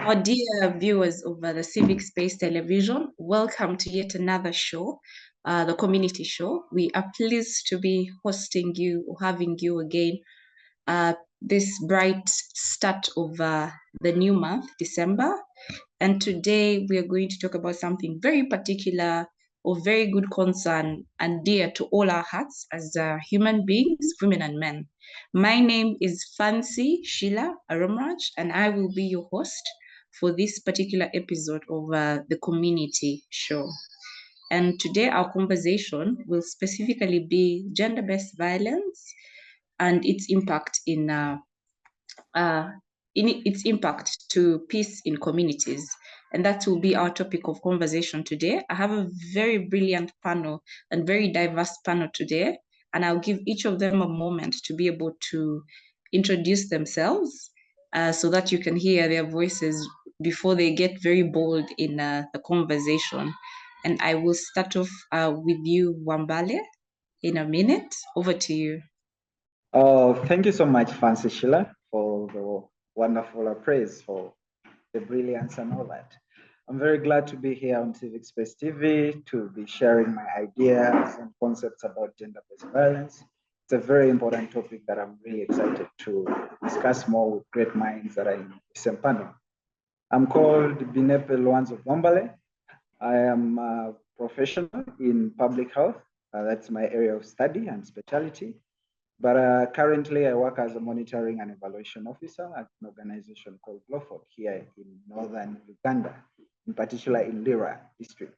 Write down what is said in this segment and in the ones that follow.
Our dear viewers of the Civic Space Television, welcome to yet another show, the community show. We are pleased to be hosting you or having you again this bright start of the new month, December. And today we are going to talk about something very particular of very good concern and dear to all our hearts as human beings, women and men. My name is Fancy Sheila Aromorach, and I will be your host for this particular episode of the community show. And today our conversation will specifically be gender-based violence and its impact in its impact to peace in communities. And that will be our topic of conversation today. I have a very brilliant panel and very diverse panel today, and I'll give each of them a moment to be able to introduce themselves so that you can hear their voices before they get very bold in the conversation. And I will start off with you, Bwambale, in a minute. Over to you. Thank you so much, Fancy Sheila, for the wonderful praise for the brilliance and all that. I'm very glad to be here on Civic Space TV to be sharing my ideas and concepts about gender-based violence. It's a very important topic that I'm really excited to discuss more with great minds that are in the same panel. I'm called Binepe Lhwanzo Bwambale. I am a professional in public health. That's my area of study and specialty. But currently I work as a monitoring and evaluation officer at an organization called GLOFORD here in northern Uganda, in particular in Lira district.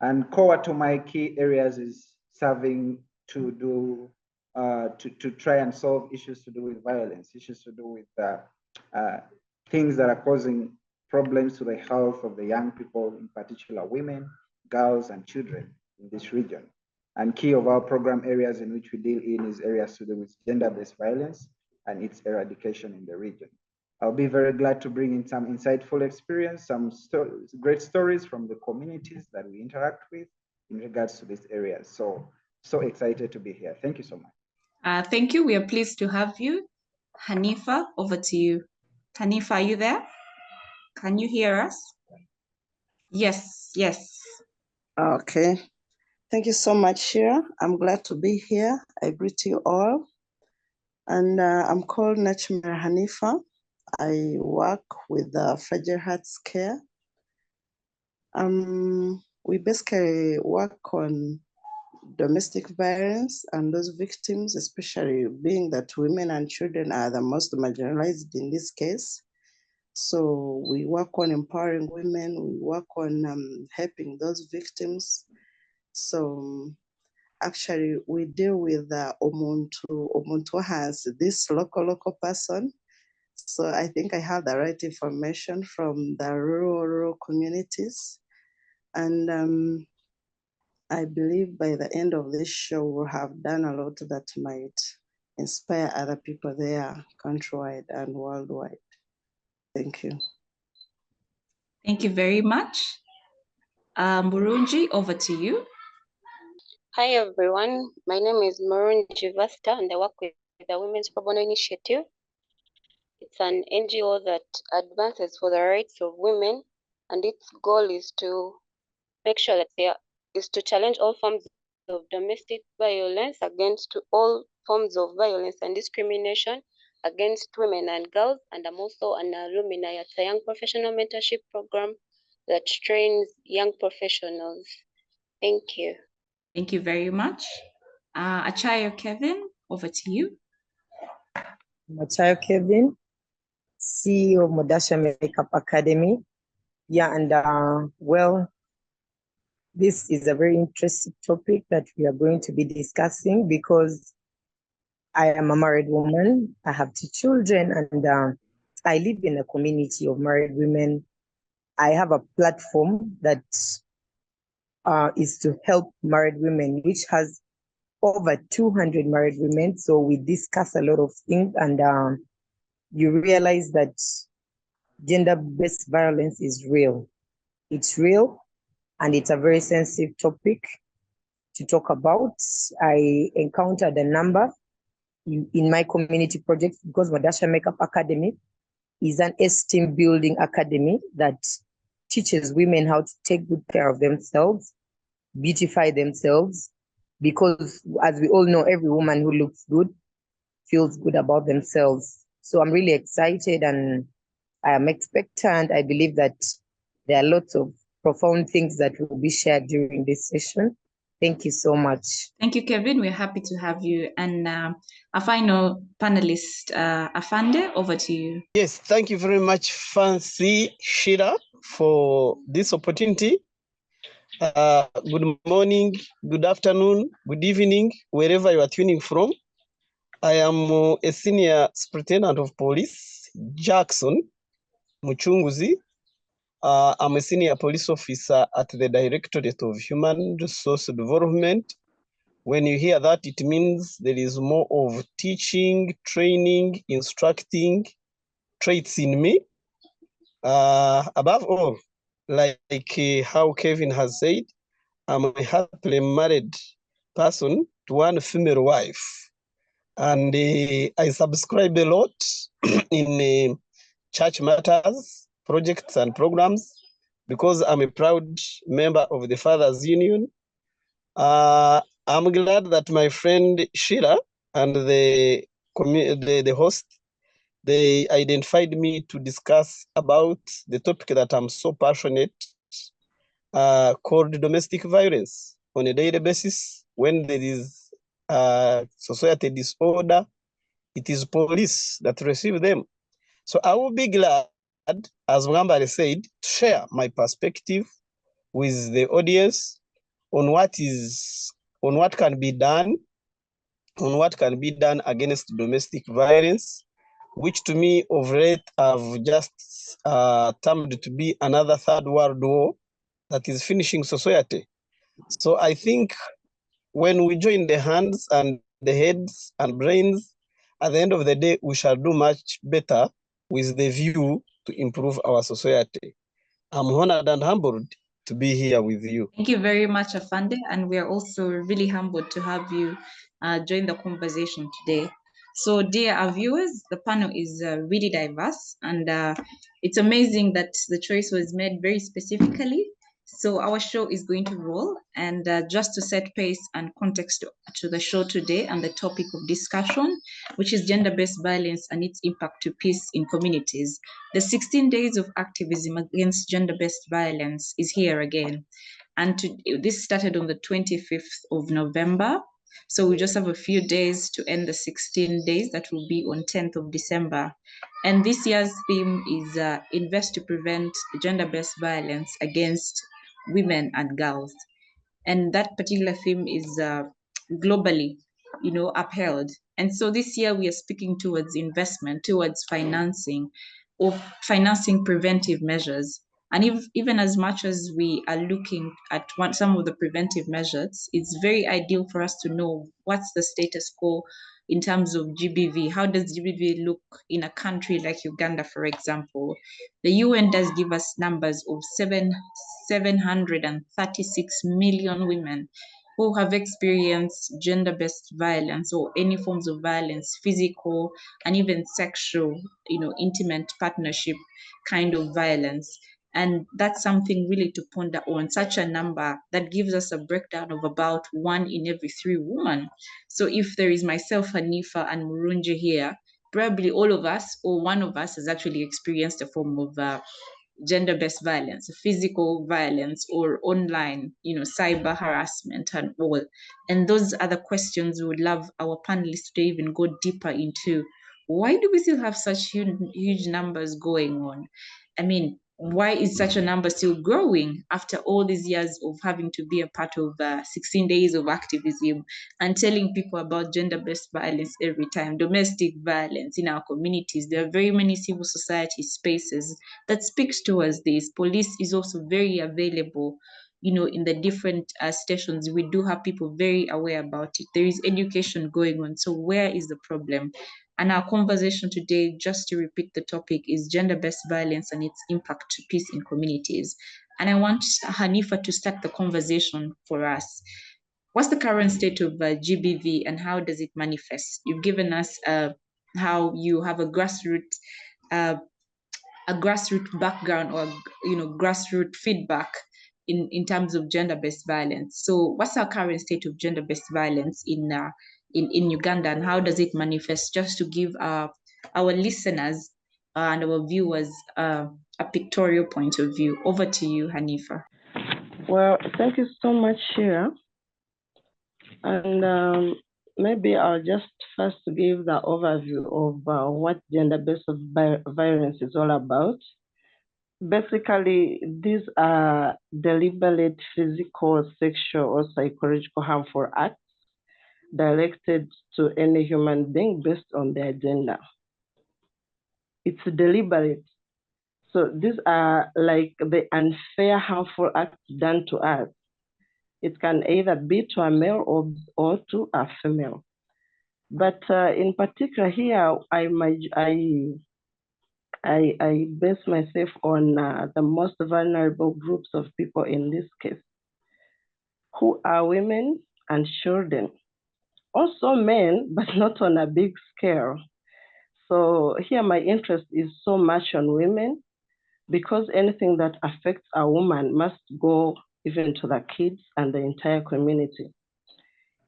And core to my key areas is serving to do, to try and solve issues to do with violence, issues to do with things that are causing problems to the health of the young people, in particular women, girls, and children in this region. And key of our program areas in which we deal in is areas to do with gender-based violence and its eradication in the region. I'll be very glad to bring in some insightful experience, some great stories from the communities that we interact with in regards to these areas. So excited to be here. Thank you so much. Thank you. We are pleased to have you. Hanipher, over to you. Hanipher, are you there? Can you hear us? Yes, yes. Okay. Thank you so much, Shira. I'm glad to be here. I greet you all. And I'm called Nakimera Hanipher. I work with Fragile Hearts Care. We basically work on domestic violence and those victims, especially being that women and children are the most marginalized in this case. So we work on empowering women, we work on helping those victims. So actually we deal with Omuntu has this local person. So I think I have the right information from the rural communities. And I believe by the end of this show, we'll have done a lot that might inspire other people there, countrywide and worldwide. Thank you. Thank you very much. Murungi, over to you. Hi everyone, my name is Murungi Vasta and I work with the Women's Pro Bono Initiative. It's an NGO that advances for the rights of women, and its goal is to make sure that there is to challenge all forms of domestic violence, against all forms of violence and discrimination against women and girls. And I'm also an alumni at a young professional mentorship program that trains young professionals. Thank you. Thank you very much. Achayo Kevin, over to you. Achayo Kevin, CEO of MODUSHER Academy. Yeah, and well, this is a very interesting topic that we are going to be discussing because I am a married woman. I have 2 children, and I live in a community of married women. I have a platform that is to help married women, which has over 200 married women. So we discuss a lot of things, and you realize that gender-based violence is real. It's real, and it's a very sensitive topic to talk about. I encountered a number in my community projects because MODUSHER Academy is an esteem building academy that teaches women how to take good care of themselves, beautify themselves, because as we all know, every woman who looks good feels good about themselves. So I'm really excited and I am expectant. I believe that there are lots of profound things that will be shared during this session. Thank you so much. Thank you, Kevin. We're happy to have you. And our final panelist, Afande, over to you. Yes, thank you very much, Fancy Sheila, for this opportunity. Good morning, good afternoon, good evening, wherever you are tuning from. I am a senior superintendent of police, Jackson Mucunguzi. I'm a senior police officer at the Directorate of Human Resource Development. When you hear that, it means there is more of teaching, training, instructing traits in me. Above all, like how Kevin has said, I'm a happily married person to one female wife. And I subscribe a lot in church matters, projects and programs, because I'm a proud member of the Fathers Union. I'm glad that my friend Sheila and the host, they identified me to discuss about the topic that I'm so passionate, called domestic violence. On a daily basis, when there is society disorder, it is police that receive them. So I will be glad, as Bwambale said, to share my perspective with the audience on what can be done, against domestic violence, which to me of late I've just termed to be another third world war that is finishing society. So I think when we join the hands and the heads and brains, at the end of the day, we shall do much better with the view to improve our society. I'm honored and humbled to be here with you. Thank you very much, Afande. And we are also really humbled to have you join the conversation today. So, dear our viewers, the panel is really diverse, and it's amazing that the choice was made very specifically. So our show is going to roll, and just to set pace and context to the show today and the topic of discussion, which is gender-based violence and its impact to peace in communities. The 16 days of activism against gender-based violence is here again. And this started on the 25th of November. So we just have a few days to end the 16 days. That will be on 10th of December. And this year's theme is Invest to Prevent Gender-Based Violence Against Women and Girls. And that particular theme is globally, upheld. And so this year we are speaking towards investment, towards financing preventive measures. And even as much as we are looking at some of the preventive measures, it's very ideal for us to know what's the status quo in terms of GBV. How does GBV look in a country like Uganda, for example? The UN does give us numbers of 736 million women who have experienced gender-based violence or any forms of violence, physical and even sexual, intimate partnership kind of violence. And that's something really to ponder on, such a number that gives us a breakdown of about 1 in every 3 women. So if there is myself, Hanipher, and Murungi here, probably all of us or one of us has actually experienced a form of gender-based violence, physical violence, or online, cyber harassment and all. And those are the questions we would love our panelists to even go deeper into. Why do we still have such huge numbers going on? I mean, why is such a number still growing after all these years of having to be a part of 16 days of activism and telling people about gender-based violence every time, domestic violence in our communities? There are very many civil society spaces that speaks towards this. Police is also very available, in the different stations. We do have people very aware about it. There is education going on. So where is the problem? And our conversation today, just to repeat the topic, is gender-based violence and its impact to peace in communities. And I want Hanipher to start the conversation for us. What's the current state of GBV and how does it manifest? You've given us how you have a grassroots a grassroots background or grassroots feedback in terms of gender-based violence. So what's our current state of gender-based violence in Uganda, and how does it manifest? Just to give our listeners and our viewers a pictorial point of view. Over to you, Hanipher. Well, thank you so much, Sheila. And maybe I'll just first give the overview of what gender-based violence is all about. Basically, these are deliberate physical, sexual, or psychological harmful acts directed to any human being based on their gender. It's deliberate. So these are like the unfair, harmful acts done to us. It can either be to a male or to a female. But in particular here, I base myself on the most vulnerable groups of people in this case, who are women and children. Also men, but not on a big scale. So here my interest is so much on women, because anything that affects a woman must go even to the kids and the entire community.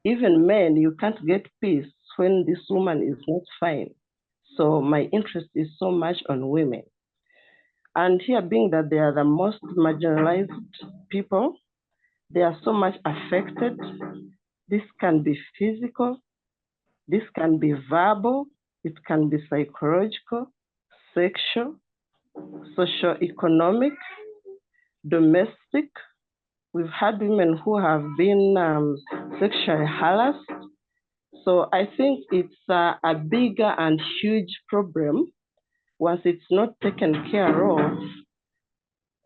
Even men, you can't get peace when this woman is not fine. So my interest is so much on women. And here, being that they are the most marginalized people, they are so much affected. This can be physical, this can be verbal, it can be psychological, sexual, socio-economic, domestic. We've had women who have been sexually harassed. So I think it's a bigger and huge problem. Once it's not taken care of,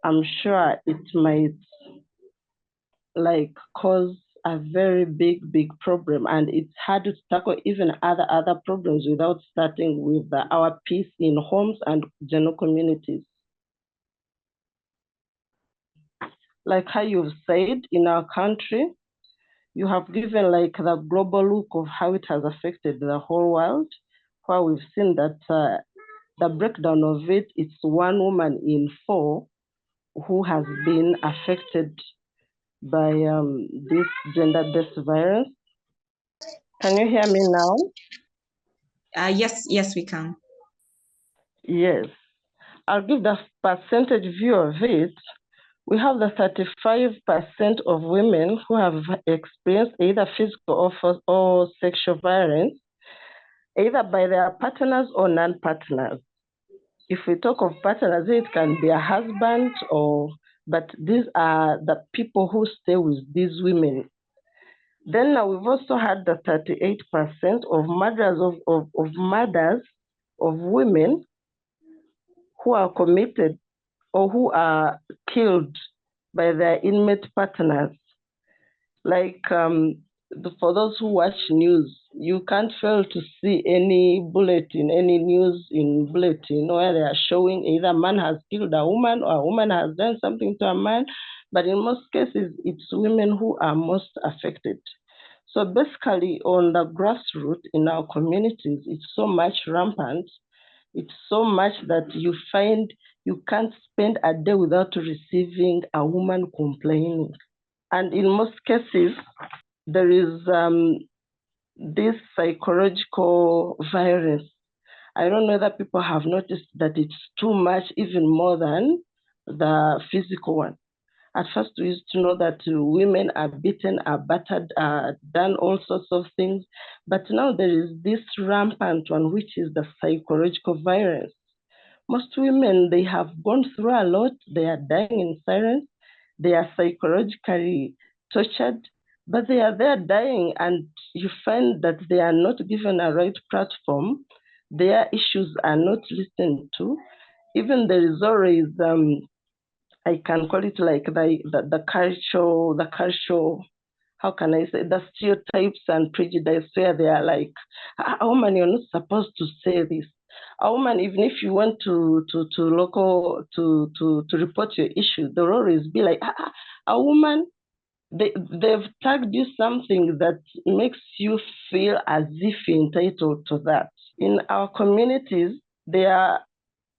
I'm sure it might cause a very big problem, and it's hard to tackle even other problems without starting with our peace in homes and general communities. Like how you've said, in our country, you have given the global look of how it has affected the whole world, where we've seen that the breakdown of it's 1 woman in 4 who has been affected by this gender-based violence. Can you hear me now? Yes, we can. Yes. I'll give the percentage view of it. We have the 35% of women who have experienced either physical or sexual violence, either by their partners or non-partners. If we talk of partners, it can be a husband but these are the people who stay with these women. Then we've also had the 38% of murders of women who are committed or who are killed by their inmate partners. For those who watch news, you can't fail to see any news in bulletin where they are showing either a man has killed a woman or a woman has done something to a man. But in most cases, it's women who are most affected. So basically, on the grassroots in our communities, it's so much rampant. It's so much that you find you can't spend a day without receiving a woman complaining. And in most cases, there is this psychological violence. I don't know whether people have noticed that it's too much, even more than the physical one. At first, we used to know that women are beaten, are battered, are done all sorts of things. But now there is this rampant one, which is the psychological violence. Most women, they have gone through a lot. They are dying in silence. They are psychologically tortured, but they are there dying, and you find that they are not given a right platform. Their issues are not listened to. Even there is always, I can call it the cultural, how can I say, the stereotypes and prejudice where they are like, a woman, you're not supposed to say this. A woman, even if you want to report your issue, they'll always be like, a woman, they've tagged you something that makes you feel as if you're entitled to that. In our communities, there are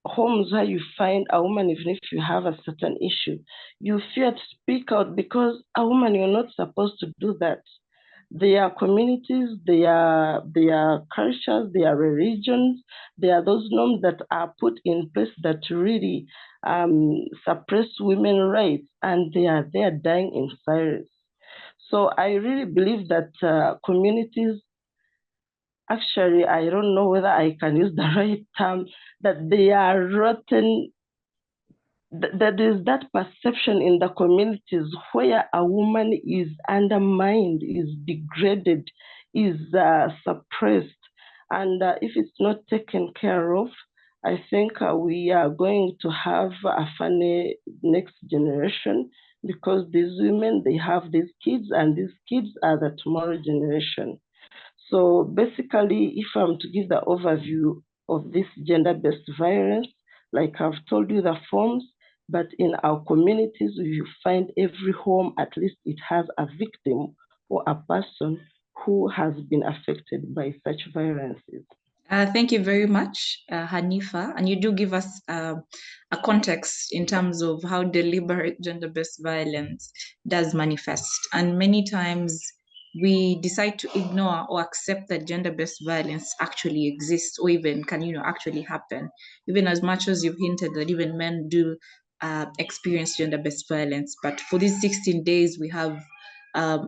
homes where you find a woman, even if you have a certain issue, you fear to speak out because a woman, you're not supposed to do that. There are communities, there are cultures, there are religions, there are those norms that are put in place that really suppress women's rights, and they are dying in silence. So I really believe that communities, actually, I don't know whether I can use the right term, that they are rotten. There is that perception in the communities where a woman is undermined, is degraded, is suppressed. And if it's not taken care of, I think we are going to have a funny next generation, because these women, they have these kids, and these kids are the tomorrow generation. So basically, if I'm to give the overview of this gender-based violence, like I've told you the forms, but in our communities, you find every home, at least it has a victim or a person who has been affected by such violences. Thank you very much, Hanipher. And you do give us a context in terms of how deliberate gender-based violence does manifest. And many times we decide to ignore or accept that gender-based violence actually exists, or even can, actually happen. Even as much as you've hinted that even men do experience gender-based violence. But for these 16 days, we have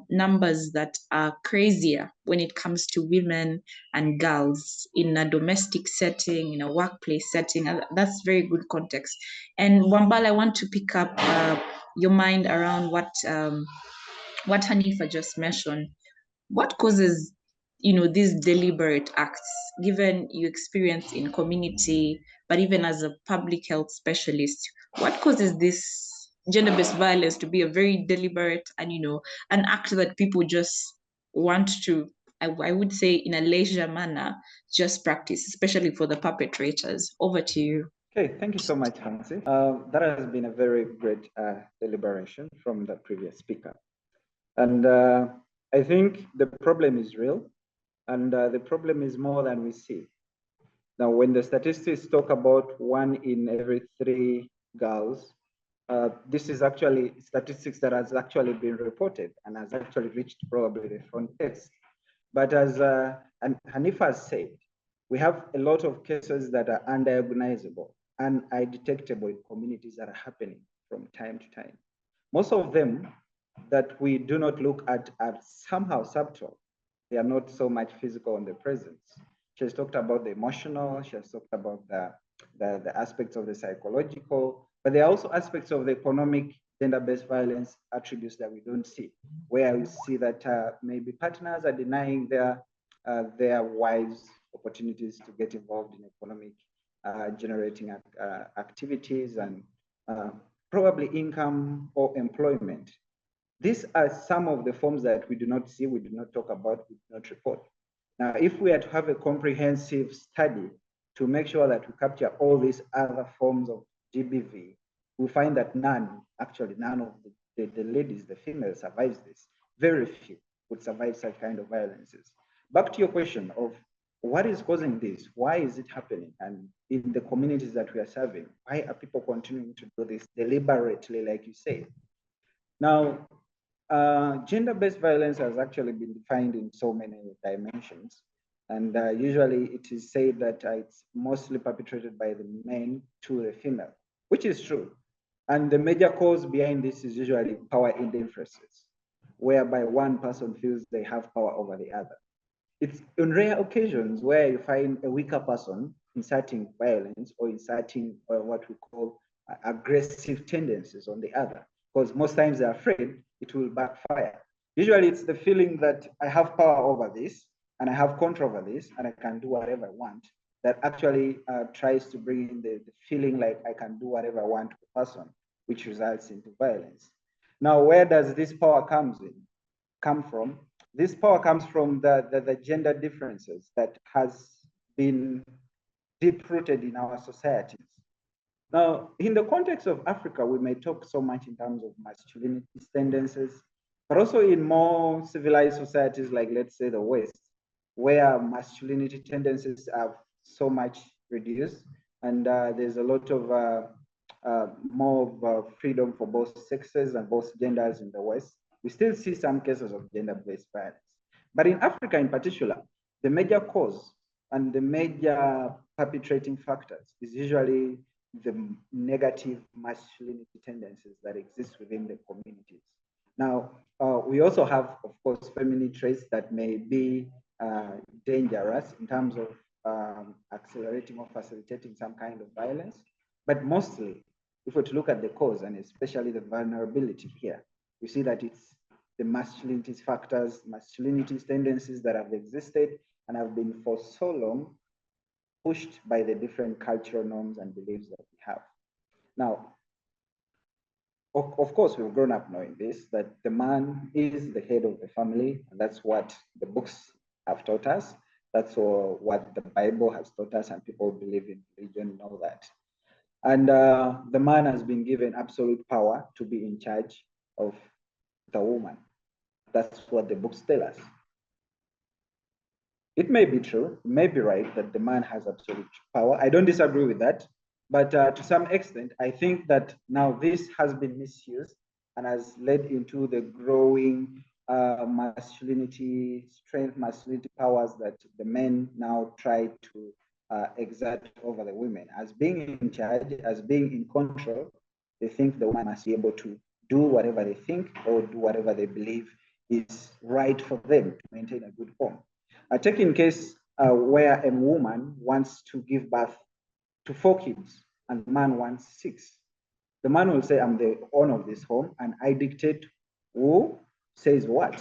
numbers that are crazier when it comes to women and girls in a domestic setting, in a workplace setting. And that's very good context. And Bwambale, I want to pick up your mind around what Hanipher just mentioned. What causes, these deliberate acts, given you experience in community, but even as a public health specialist, what causes this gender-based violence to be a very deliberate and, an act that people just want to, I would say in a leisure manner, just practice, especially for the perpetrators? Over to you. Okay, thank you so much, Fancy. That has been a very great deliberation from the previous speaker. And I think the problem is real, and the problem is more than we see. Now, when the statistics talk about 1 in every 3 girls, this is actually statistics that has actually been reported and has actually reached probably the front desk. But as Hanipher said, we have a lot of cases that are undiagnosable and undetectable in communities that are happening from time to time. Most of them that we do not look at are somehow subtle. They are not so much physical in the presence. She has talked about the emotional, she has talked about the aspects of the psychological, but there are also aspects of the economic gender-based violence attributes that we don't see, where we see that maybe partners are denying their wives opportunities to get involved in economic generating activities and probably income or employment. These are some of the forms that we do not see, we do not talk about, we do not report. Now, if we are to have a comprehensive study to make sure that we capture all these other forms of GBV, we find that none of the ladies, the females, survives this. Very few would survive such kind of violences. Back to your question of what is causing this? Why is it happening? And in the communities that we are serving, why are people continuing to do this deliberately, like you say? Now, gender-based violence has actually been defined in so many dimensions. And usually it is said that it's mostly perpetrated by the men to the female, which is true. And the major cause behind this is usually power indifferences, whereby one person feels they have power over the other. It's on rare occasions where you find a weaker person inciting violence or inciting what we call aggressive tendencies on the other, because most times they're afraid it will backfire. Usually it's the feeling that I have power over this and I have control over this and I can do whatever I want, that actually tries to bring in the feeling like I can do whatever I want to the person, which results into violence. Now, where does this power come from? This power comes from the gender differences that has been deep-rooted in our societies. Now, in the context of Africa, we may talk so much in terms of masculinity tendencies, but also in more civilized societies like, let's say, the West, where masculinity tendencies are so much reduced, and there's a lot of more of freedom for both sexes and both genders in the West. We still see some cases of gender-based violence. But in Africa in particular, the major cause and the major perpetrating factors is usually the negative masculinity tendencies that exist within the communities. Now, we also have, of course, feminine traits that may be dangerous in terms of accelerating or facilitating some kind of violence. But mostly, if we're to look at the cause, and especially the vulnerability here, we see that it's the masculinity factors, masculinity tendencies that have existed and have been for so long pushed by the different cultural norms and beliefs that we have. Now, of course, we've grown up knowing this, that the man is the head of the family. And that's what the books have taught us. That's what the Bible has taught us, and people believe in religion know that. And the man has been given absolute power to be in charge of the woman. That's what the books tell us. It may be true, it may be right that the man has absolute power. I don't disagree with that. But to some extent, I think that now this has been misused and has led into the growing masculinity, strength, masculinity powers that the men now try to exert over the women. As being in charge, as being in control, they think the woman must be able to do whatever they think or do whatever they believe is right for them to maintain a good home. Take in case where a woman wants to give birth to 4 kids and the man wants 6. The man will say, I'm the owner of this home and I dictate who says what.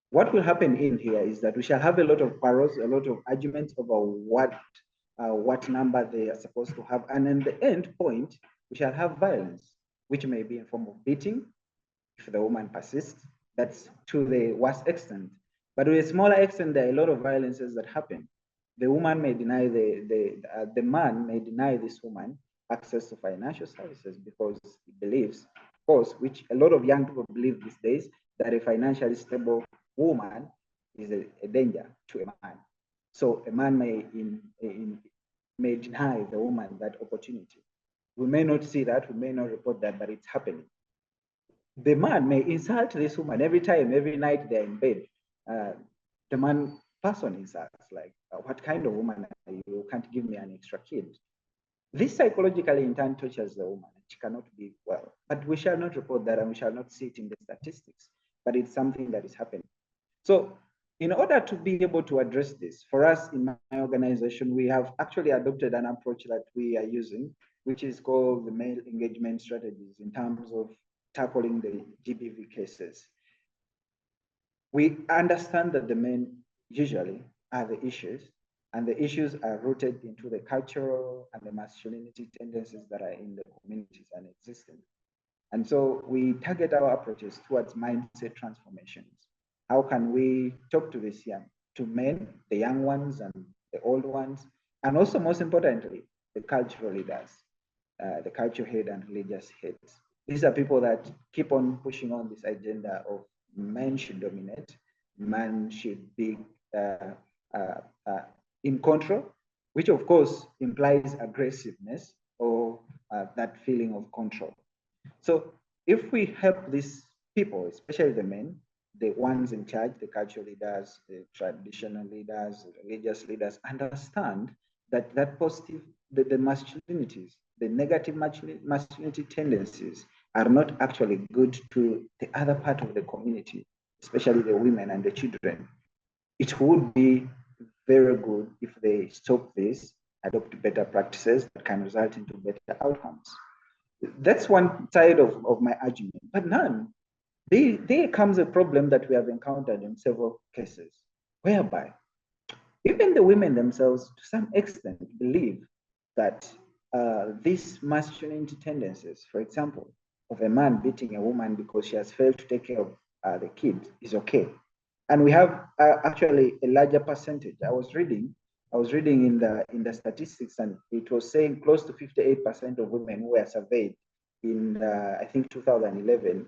What will happen in here is that we shall have a lot of quarrels, a lot of arguments over what number they are supposed to have. And in the end point, we shall have violence, which may be in form of beating if the woman persists. That's to the worst extent. But to a smaller extent, there are a lot of violences that happen. The woman may deny the man may deny this woman access to financial services because he believes, of course, which a lot of young people believe these days, that a financially stable woman is a danger to a man. So a man may deny the woman that opportunity. We may not see that, we may not report that, but it's happening. The man may insult this woman every time, every night they're in bed. The man person insults, like, what kind of woman are you? You can't give me an extra kid. This psychologically in turn tortures the woman. She cannot be well. But we shall not report that and we shall not see it in the statistics. But it's something that is happening. So in order to be able to address this, for us in my organization, we have actually adopted an approach that we are using, which is called the male engagement strategies in terms of tackling the GBV cases. We understand that the men usually are the issues, and the issues are rooted into the cultural and the masculinity tendencies that are in the communities and existing. And so we target our approaches towards mindset transformations. How can we talk to these to men, the young ones and the old ones, and also most importantly, the cultural leaders, the cultural head and religious heads. These are people that keep on pushing on this agenda of men should dominate, man should be in control, which of course implies aggressiveness or that feeling of control. So if we help these people, especially the men, the ones in charge, the cultural leaders, the traditional leaders, the religious leaders, understand that the masculinities, the negative masculinity tendencies are not actually good to the other part of the community, especially the women and the children. It would be very good if they stop this, adopt better practices that can result into better outcomes. That's one side of my argument, but there comes a problem that we have encountered in several cases, whereby even the women themselves, to some extent, believe that these masculinity tendencies, for example, of a man beating a woman because she has failed to take care of the kid is okay. And we have actually a larger percentage. I was reading in the statistics, and it was saying close to 58% of women who were surveyed in I think 2011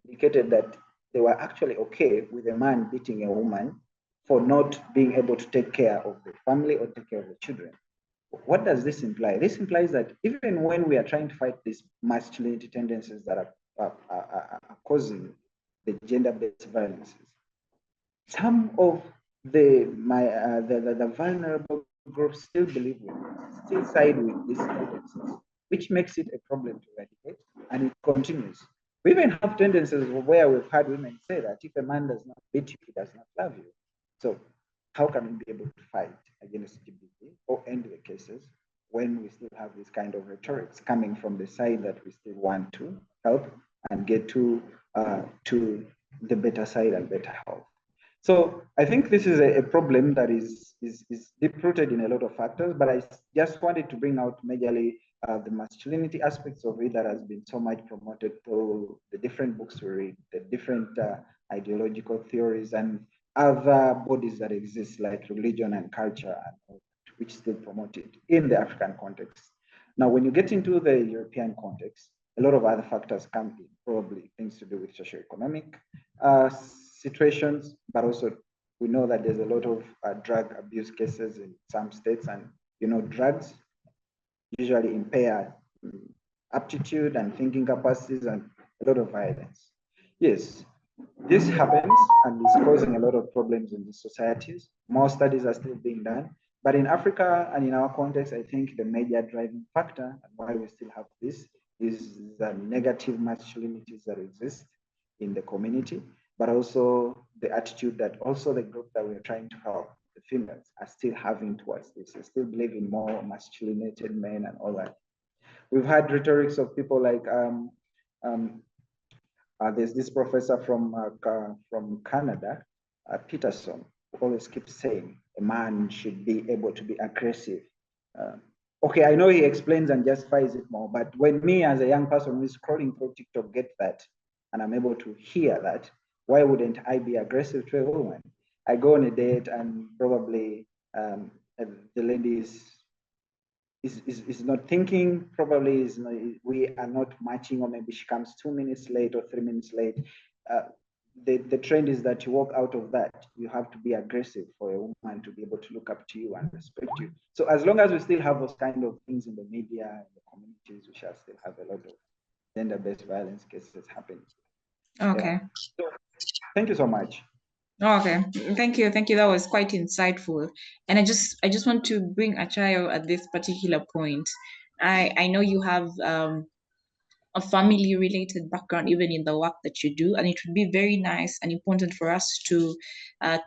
indicated that they were actually okay with a man beating a woman for not being able to take care of the family or take care of the children. What does this imply? This implies that even when we are trying to fight these masculinity tendencies that are causing the gender-based violences, some of the vulnerable groups still believe with this, still side with these tendencies, which makes it a problem to eradicate, and it continues. We even have tendencies where we've had women say that if a man does not beat you, he does not love you. So how can we be able to fight against GBV or end the cases when we still have this kind of rhetorics coming from the side that we still want to help and get to the better side and better health? So I think this is a problem that is deep-rooted in a lot of factors, but I just wanted to bring out majorly the masculinity aspects of it that has been so much promoted through the different books we read, the different ideological theories and other bodies that exist like religion and culture, which still promote it in the African context. Now, when you get into the European context, a lot of other factors come in, probably things to do with socioeconomic situations, but also we know that there's a lot of drug abuse cases in some states, and drugs usually impair aptitude and thinking capacities and a lot of violence. Yes, this happens and is causing a lot of problems in the societies. More studies are still being done, but in Africa and in our context, I think the major driving factor and why we still have this is the negative masculinities that exist in the community, but also the attitude that also the group that we're trying to help, the females, are still having towards this. They still believe in more masculinated men and all that. We've had rhetorics of people like, there's this professor from Canada, Peterson, who always keeps saying a man should be able to be aggressive. Okay, I know he explains and justifies it more, but when me as a young person who is scrolling through TikTok get that, and I'm able to hear that, why wouldn't I be aggressive to a woman? I go on a date and probably the lady is not thinking, probably is not, we are not matching, or maybe she comes 2 minutes late or 3 minutes late. The trend is that you walk out of that, you have to be aggressive for a woman to be able to look up to you and respect you. So as long as we still have those kind of things in the media and the communities, we shall still have a lot of gender-based violence cases happening. Okay. Yeah. So, thank you so much. Okay, thank you. That was quite insightful. And I just want to bring Achayo at this particular point. I know you have a family related background even in the work that you do, and it would be very nice and important for us to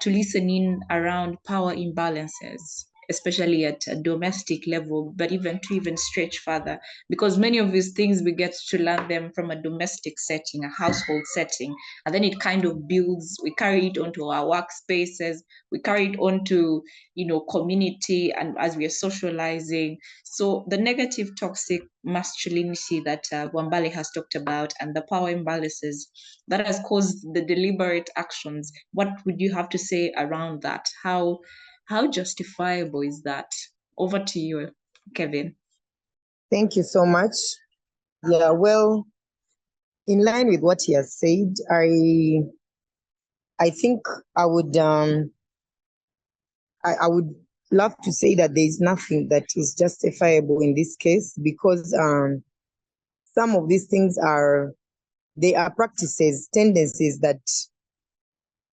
listen in around power imbalances, especially at a domestic level, but even stretch further, because many of these things we get to learn them from a domestic setting, a household setting, and then it kind of builds, we carry it onto our workspaces, we carry it onto community, and as we are socializing. So the negative toxic masculinity that Bwambale has talked about, and the power imbalances that has caused the deliberate actions, what would you have to say around that? How justifiable is that? Over to you, Kevin. Thank you so much. Yeah, well, in line with what he has said, I think I would love to say that there is nothing that is justifiable in this case, because some of these things are practices, tendencies that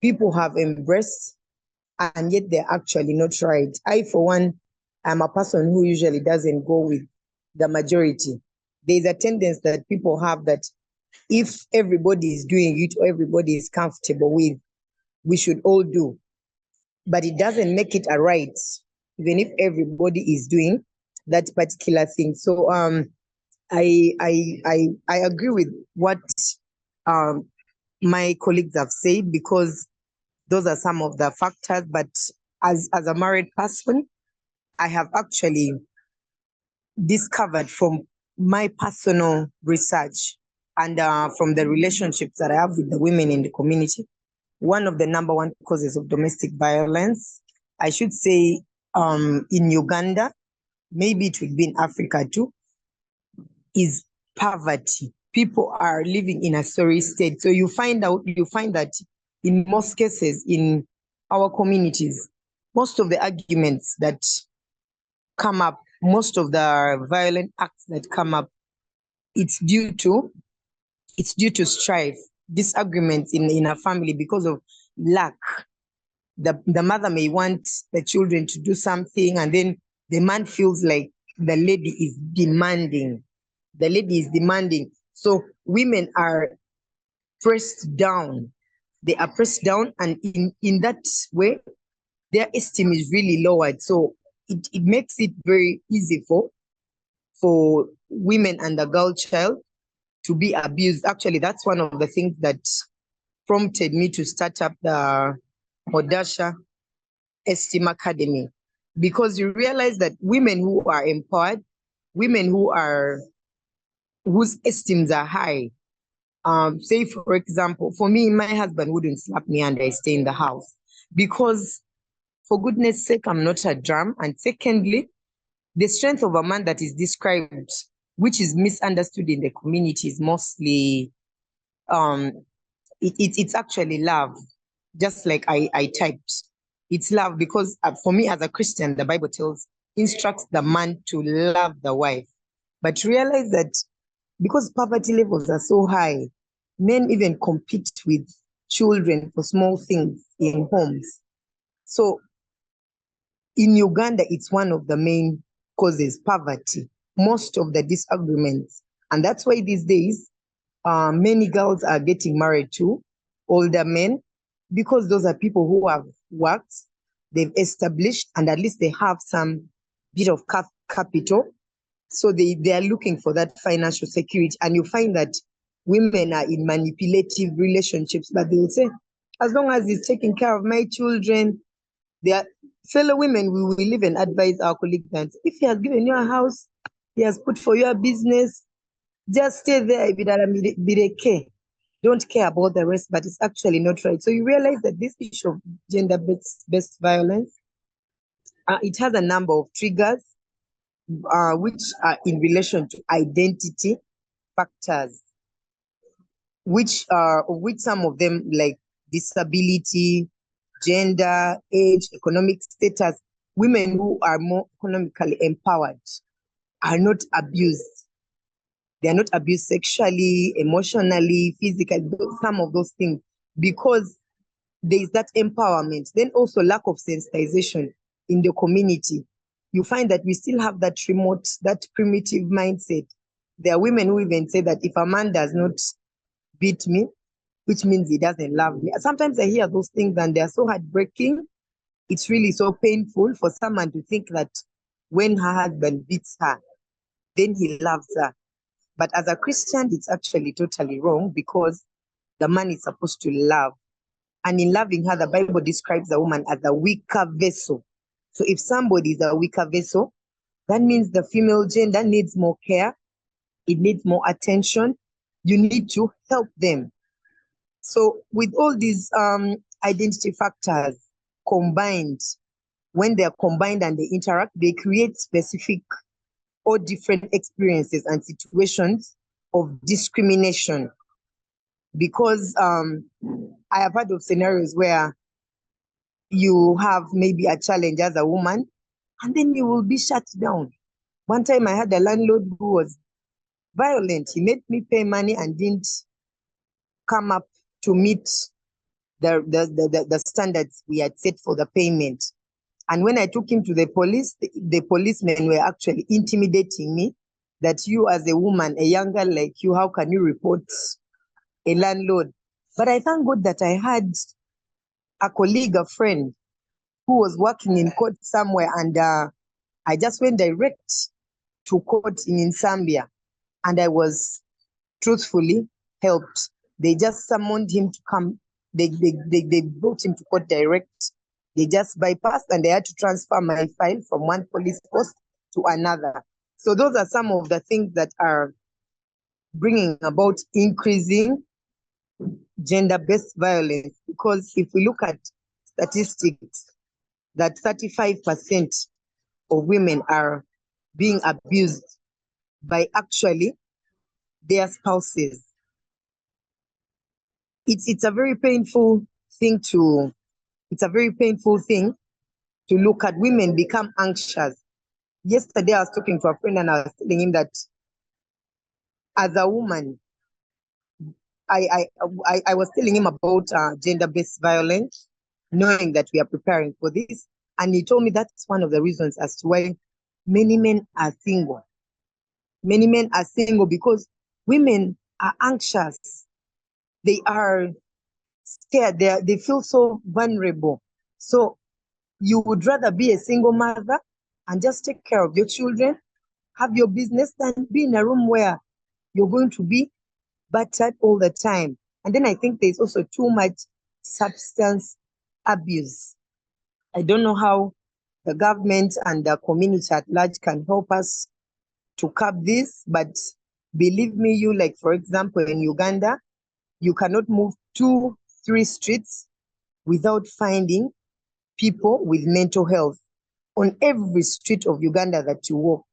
people have embraced, and yet they're actually not right. I, for one, am a person who usually doesn't go with the majority. There's a tendency that people have that if everybody is doing it or everybody is comfortable with, we should all do. But it doesn't make it a right, even if everybody is doing that particular thing. So I agree with what my colleagues have said, because those are some of the factors. But as a married person, I have actually discovered from my personal research and from the relationships that I have with the women in the community, one of the number one causes of domestic violence, I should say, in Uganda, maybe it would be in Africa too, is poverty. People are living in a sorry state. So you find that in most cases in our communities, most of the arguments that come up most of the violent acts that come up, it's due to strife, disagreements in a family because of lack. The mother may want the children to do something, and then the man feels like the lady is demanding. So women are pressed down. They are pressed down, and in that way, their esteem is really lowered. So it makes it very easy for women and the girl child to be abused. Actually, that's one of the things that prompted me to start up the MODUSHER Esteem Academy, because you realize that women who are empowered, women whose esteems are high. Say, for example, for me, my husband wouldn't slap me and I stay in the house because, for goodness sake, I'm not a drum. And secondly, the strength of a man that is described, which is misunderstood in the community, is mostly, it's actually love. Just like I typed, it's love, because for me as a Christian, the Bible instructs the man to love the wife. But realize that because poverty levels are so high, men even compete with children for small things in homes. So in Uganda, it's one of the main causes, poverty, most of the disagreements. And that's why these days, many girls are getting married to older men, because those are people who have worked, they've established, and at least they have some bit of capital. So they are looking for that financial security. And you find that women are in manipulative relationships, but they will say, as long as he's taking care of my children, their fellow women, we will even advise our colleagues that if he has given you a house, he has put for your business, just stay there. Don't care about the rest, but it's actually not right. So you realize that this issue of gender-based violence, it has a number of triggers, which are in relation to identity factors, which some of them, like disability, gender, age, economic status. Women who are more economically empowered are not abused. They are not abused sexually, emotionally, physically, some of those things, because there is that empowerment. Then also lack of sensitization in the community. You find that we still have that that primitive mindset. There are women who even say that if a man does not beat me, which means he doesn't love me. Sometimes I hear those things and they're so heartbreaking. It's really so painful for someone to think that when her husband beats her, then he loves her. But as a Christian, it's actually totally wrong, because the man is supposed to love. And in loving her, the Bible describes the woman as a weaker vessel. So if somebody is a weaker vessel, that means the female gender needs more care. It needs more attention. You need to help them. So with all these identity factors combined, when they're combined and they interact, they create specific or different experiences and situations of discrimination. Because I have heard of scenarios where you have maybe a challenge as a woman, and then you will be shut down. One time I had a landlord who was violent. He made me pay money and didn't come up to meet the standards we had set for the payment. And when I took him to the police, the policemen were actually intimidating me, that you as a woman, a young girl like you, how can you report a landlord? But I thank God that I had a colleague, a friend, who was working in court somewhere, and I just went direct to court in Zambia, and I was truthfully helped. They just summoned him to come. They brought him to court direct. They just bypassed, and they had to transfer my file from one police post to another. So those are some of the things that are bringing about increasing gender-based violence. Because if we look at statistics, that 35% of women are being abused by actually their spouses. It's a very painful thing to look at. Women become anxious yesterday I was talking to a friend and I was telling him that as a woman, I was telling him about gender-based violence, knowing that we are preparing for this. And he told me that's one of the reasons as to why many men are single. Many men are single because women are anxious. They are scared. They feel so vulnerable. So you would rather be a single mother and just take care of your children, have your business, than be in a room where you're going to be battered all the time. And then I think there's also too much substance abuse. I don't know how the government and the community at large can help us to curb this, but believe me, like for example, in Uganda, you cannot move 2-3 streets without finding people with mental health. On every street of Uganda that you walk,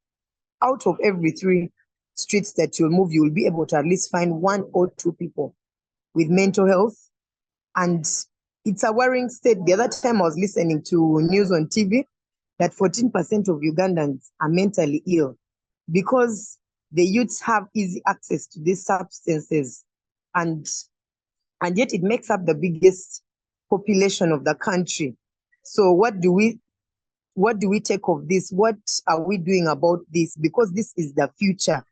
out of every 3 streets that you'll move, you will be able to at least find 1 or 2 people with mental health. And it's a worrying state. The other time I was listening to news on TV that 14% of Ugandans are mentally ill because the youths have easy access to these substances. And yet it makes up the biggest population of the country. So what do we take of this? What are we doing about this? Because this is the future.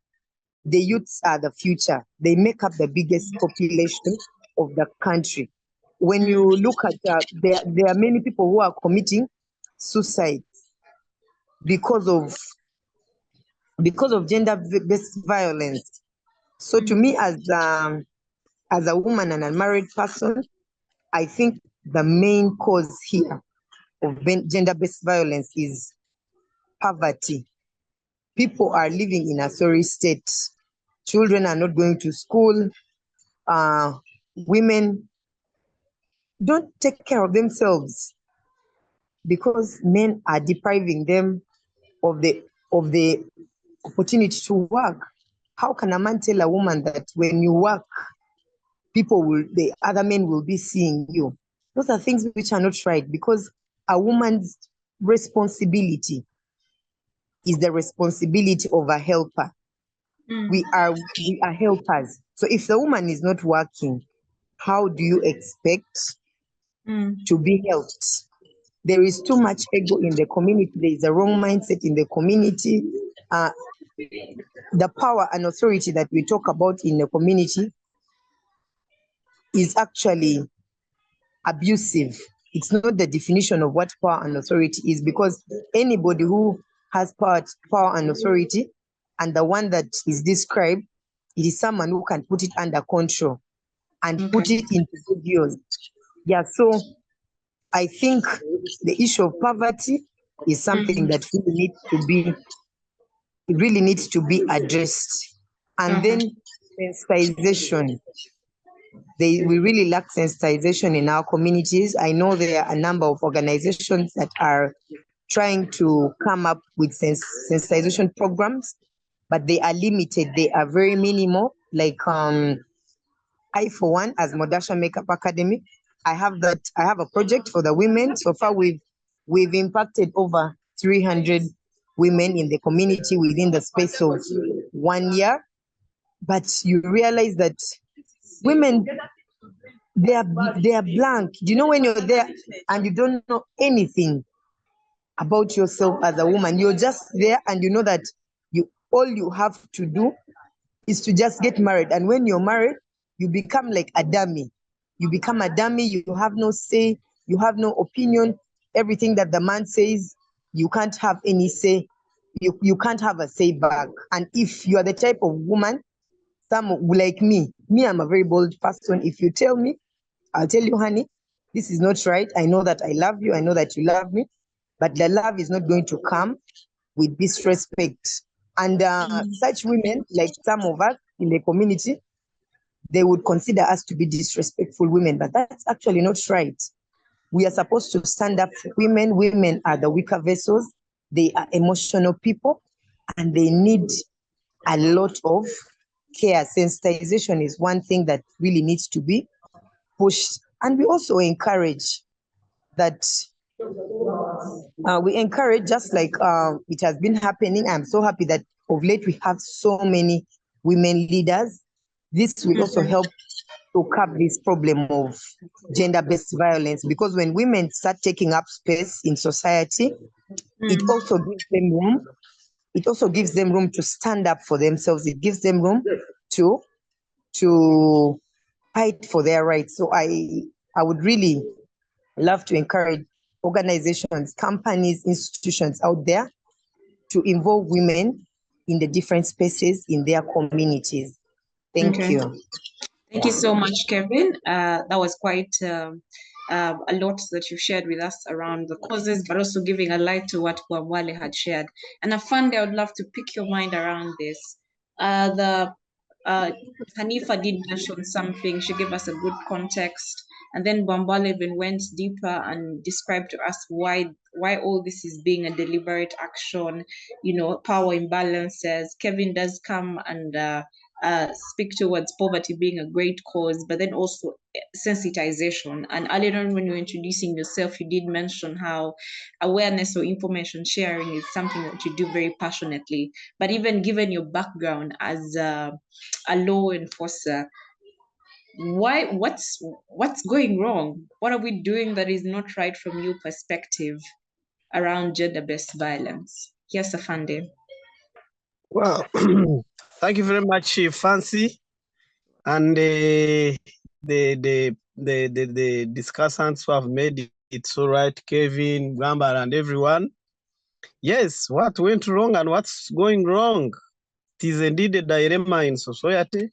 The youths are the future. They make up the biggest population of the country. When you look at there are many people who are committing suicide because of gender-based violence. So to me, as a woman and a married person, I think the main cause here of gender-based violence is poverty. People are living in a sorry state. Children are not going to school. Women don't take care of themselves because men are depriving them of the opportunity to work. How can a man tell a woman that when you work, the other men will be seeing you? Those are things which are not right, because a woman's responsibility is the responsibility of a helper. We are helpers. So if the woman is not working, how do you expect to be helped? There is too much ego in the community. There is a wrong mindset in the community. The power and authority that we talk about in the community is actually abusive. It's not the definition of what power and authority is, because anybody who has power and authority, and the one that is described, it is someone who can put it under control and put it into good use. Yeah, so I think the issue of poverty is something that really needs to be addressed. And then sensitization. We really lack sensitization in our communities. I know there are a number of organizations that are trying to come up with sensitization programs, but they are limited. They are very minimal. Like I, for one, as MODUSHER Academy, I have a project for the women. So far, we've impacted over 300 women in the community within the space of 1 year. But you realize that women, they are blank. Do you know when you're there and you don't know anything about yourself as a woman? You're just there and you know that all you have to do is to just get married. And when you're married, you become like a dummy. You become a dummy. You have no say. You have no opinion. Everything that the man says, you can't have any say. You can't have a say back. And if you are the type of woman, some like me, I'm a very bold person. If you tell me, I'll tell you, honey, this is not right. I know that I love you. I know that you love me. But the love is not going to come with disrespect. And such women, like some of us in the community, they would consider us to be disrespectful women, but that's actually not right. We are supposed to stand up for women. Women are the weaker vessels. They are emotional people, and they need a lot of care. Sensitization is one thing that really needs to be pushed. And we also encourage that We encourage, just like it has been happening. I'm so happy that of late we have so many women leaders. This will also help to curb this problem of gender-based violence, because when women start taking up space in society, it also gives them room. It also gives them room to stand up for themselves. It gives them room to fight for their rights. So I would really love to encourage organizations, companies, institutions out there to involve women in the different spaces in their communities. Thank you. Thank you so much, Kevin. That was quite a lot that you shared with us around the causes, but also giving a light to what Bwambale had shared. And Afande, I would love to pick your mind around this. Hanipher did mention something. She gave us a good context. And then Bwambale even went deeper and described to us why all this is being a deliberate action, power imbalances. Kevin does come and speak towards poverty being a great cause, but then also sensitization. And earlier on, when you were introducing yourself, you did mention how awareness or information sharing is something that you do very passionately. But even given your background as a law enforcer, what's going wrong? What are we doing that is not right from your perspective around gender-based violence? Yes, Afande. Well, thank you very much, Fancy, and the discussants who have made it so right, Kevin, Bwambale, and everyone. Yes, what went wrong and what's going wrong? It is indeed a dilemma in society.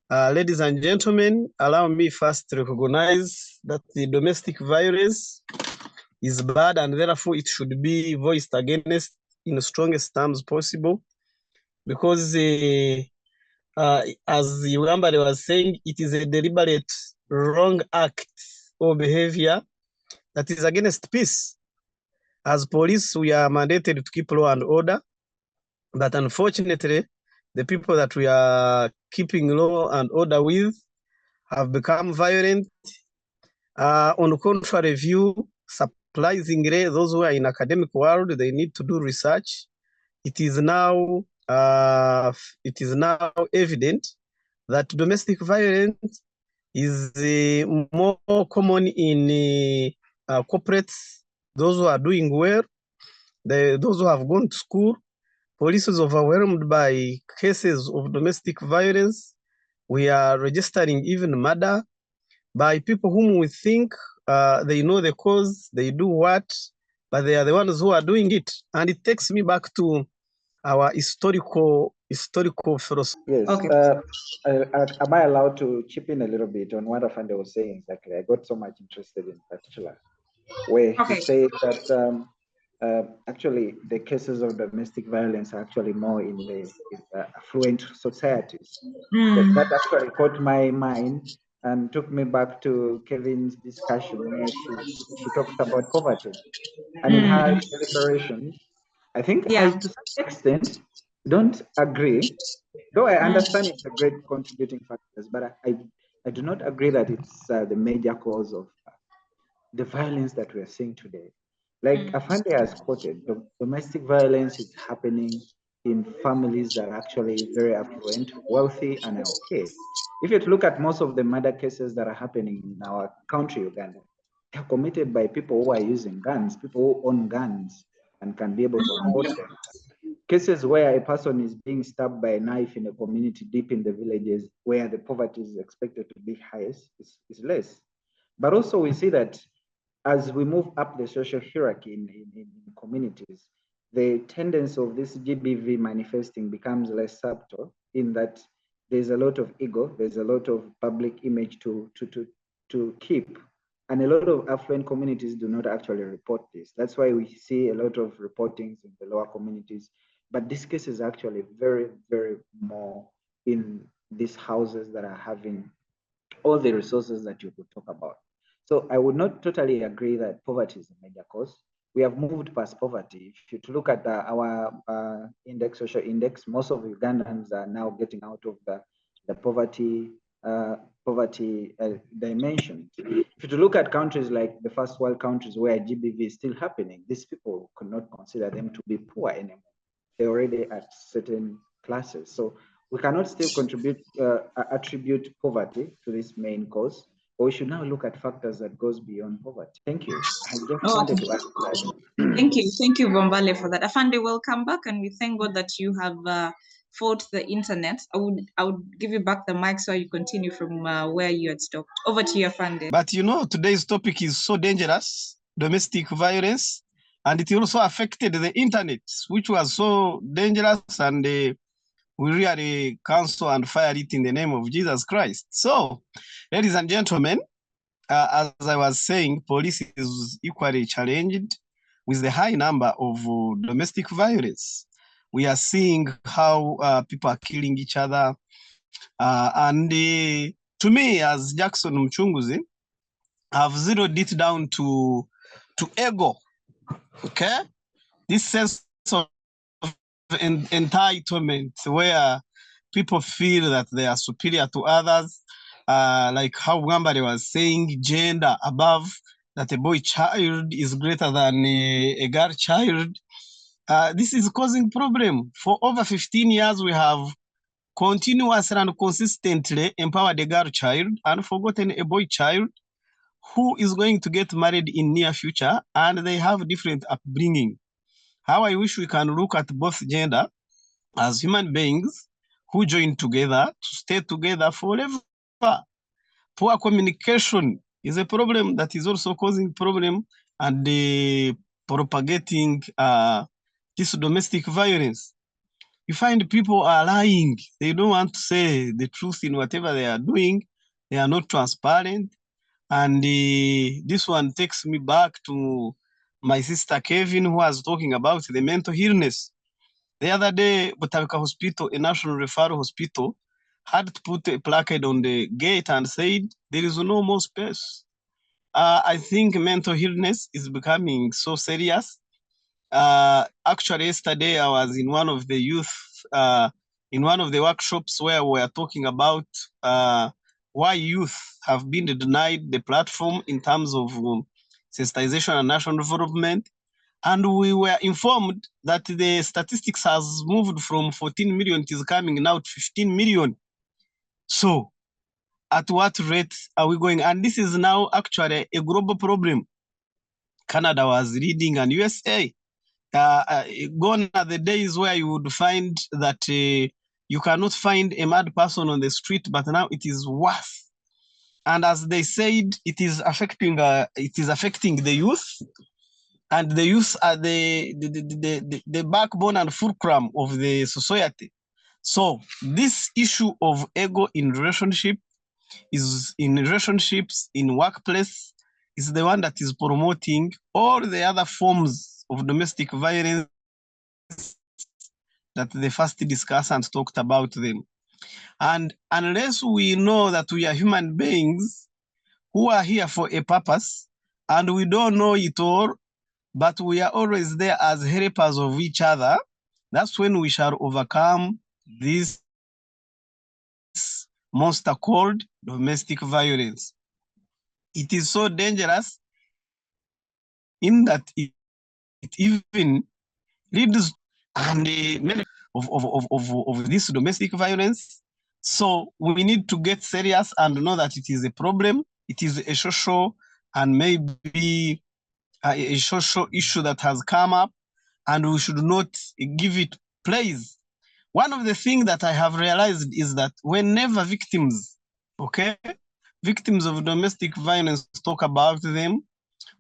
Ladies and gentlemen, allow me first to recognize that the domestic violence is bad and therefore it should be voiced against in the strongest terms possible, because as Bwambale was saying, it is a deliberate wrong act or behavior that is against peace. As police, we are mandated to keep law and order, but unfortunately, the people that we are keeping law and order with have become violent. On the contrary view, surprisingly, those who are in academic world, they need to do research. It is now evident that domestic violence is more common in corporates, those who are doing well, those who have gone to school. Police is overwhelmed by cases of domestic violence. We are registering even murder by people whom we think they know the cause, they do what, but they are the ones who are doing it. And it takes me back to our historical philosophy. Yes. Okay. Am I allowed to chip in a little bit on what Afande was saying? Exactly. I got so much interested in particular, where he said that actually the cases of domestic violence are actually more in the affluent societies. That actually caught my mind and took me back to Kevin's discussion where she talked about poverty. And in her deliberations, I think I, to some extent, don't agree, though I understand it's a great contributing factors, but I do not agree that it's the major cause of the violence that we are seeing today. Like Afande has quoted, domestic violence is happening in families that are actually very affluent, wealthy, and are okay. If you look at most of the murder cases that are happening in our country, Uganda, they're committed by people who are using guns, people who own guns and can be able to afford them. Cases where a person is being stabbed by a knife in a community deep in the villages where the poverty is expected to be highest is less. But also we see that as we move up the social hierarchy in communities, the tendency of this GBV manifesting becomes less subtle in that there's a lot of ego, there's a lot of public image to keep. And a lot of affluent communities do not actually report this. That's why we see a lot of reportings in the lower communities. But this case is actually very, very more in these houses that are having all the resources that you could talk about. So I would not totally agree that poverty is a major cause. We have moved past poverty. If you look at our social index, most of Ugandans are now getting out of the poverty poverty dimension. If you look at countries like the first world countries where GBV is still happening, these people could not consider them to be poor anymore. They're already at certain classes. So we cannot still attribute poverty to this main cause, but we should now look at factors that goes beyond poverty. Thank you. I just wanted to add that. Thank you, Bwambale, for that. Afande, welcome back, and we thank God that you have fought the internet. I would give you back the mic so you continue from where you had stopped. Over to you, Afande. But you know, today's topic is so dangerous, domestic violence, and it also affected the internet, which was so dangerous, and we really cancel and fire it in the name of Jesus Christ. So, ladies and gentlemen, as I was saying, police is equally challenged with the high number of domestic violence. We are seeing how people are killing each other. And to me, as Jackson Mucunguzi, I've zeroed it down to ego, okay? This sense of entitlement where people feel that they are superior to others, like how Bwambale was saying, gender above, that a boy child is greater than a girl child. This is causing problem. For over 15 years, we have continuously and consistently empowered a girl child and forgotten a boy child who is going to get married in near future, and they have different upbringing. How I wish we can look at both gender as human beings who join together to stay together forever. Poor communication is a problem that is also causing problem and propagating this domestic violence. You find people are lying. They don't want to say the truth in whatever they are doing. They are not transparent. And this one takes me back to my sister Kevin, who was talking about the mental illness. The other day, Butavika Hospital, a national referral hospital, had to put a placard on the gate and said, there is no more space. I think mental illness is becoming so serious. Actually, yesterday I was in one of the in one of the workshops where we are talking about why youth have been denied the platform in terms of sensitization and national development. And we were informed that the statistics has moved from 14 million, it is coming now to 15 million. So at what rate are we going? And this is now actually a global problem. Canada was leading and USA. Gone are the days where you would find that you cannot find a mad person on the street, but now it is worse. And as they said, it is affecting the youth, and the youth are the backbone and fulcrum of the society. So this issue of ego in relationship in relationships, in workplace, is the one that is promoting all the other forms of domestic violence that they first discussed and talked about them. And unless we know that we are human beings who are here for a purpose, and we don't know it all, but we are always there as helpers of each other, that's when we shall overcome this monster called domestic violence. It is so dangerous in that it even leads and many of this domestic violence. So we need to get serious and know that it is a problem. It is a social and maybe a social issue that has come up, and we should not give it place. One of the things that I have realized is that whenever victims of domestic violence talk about them,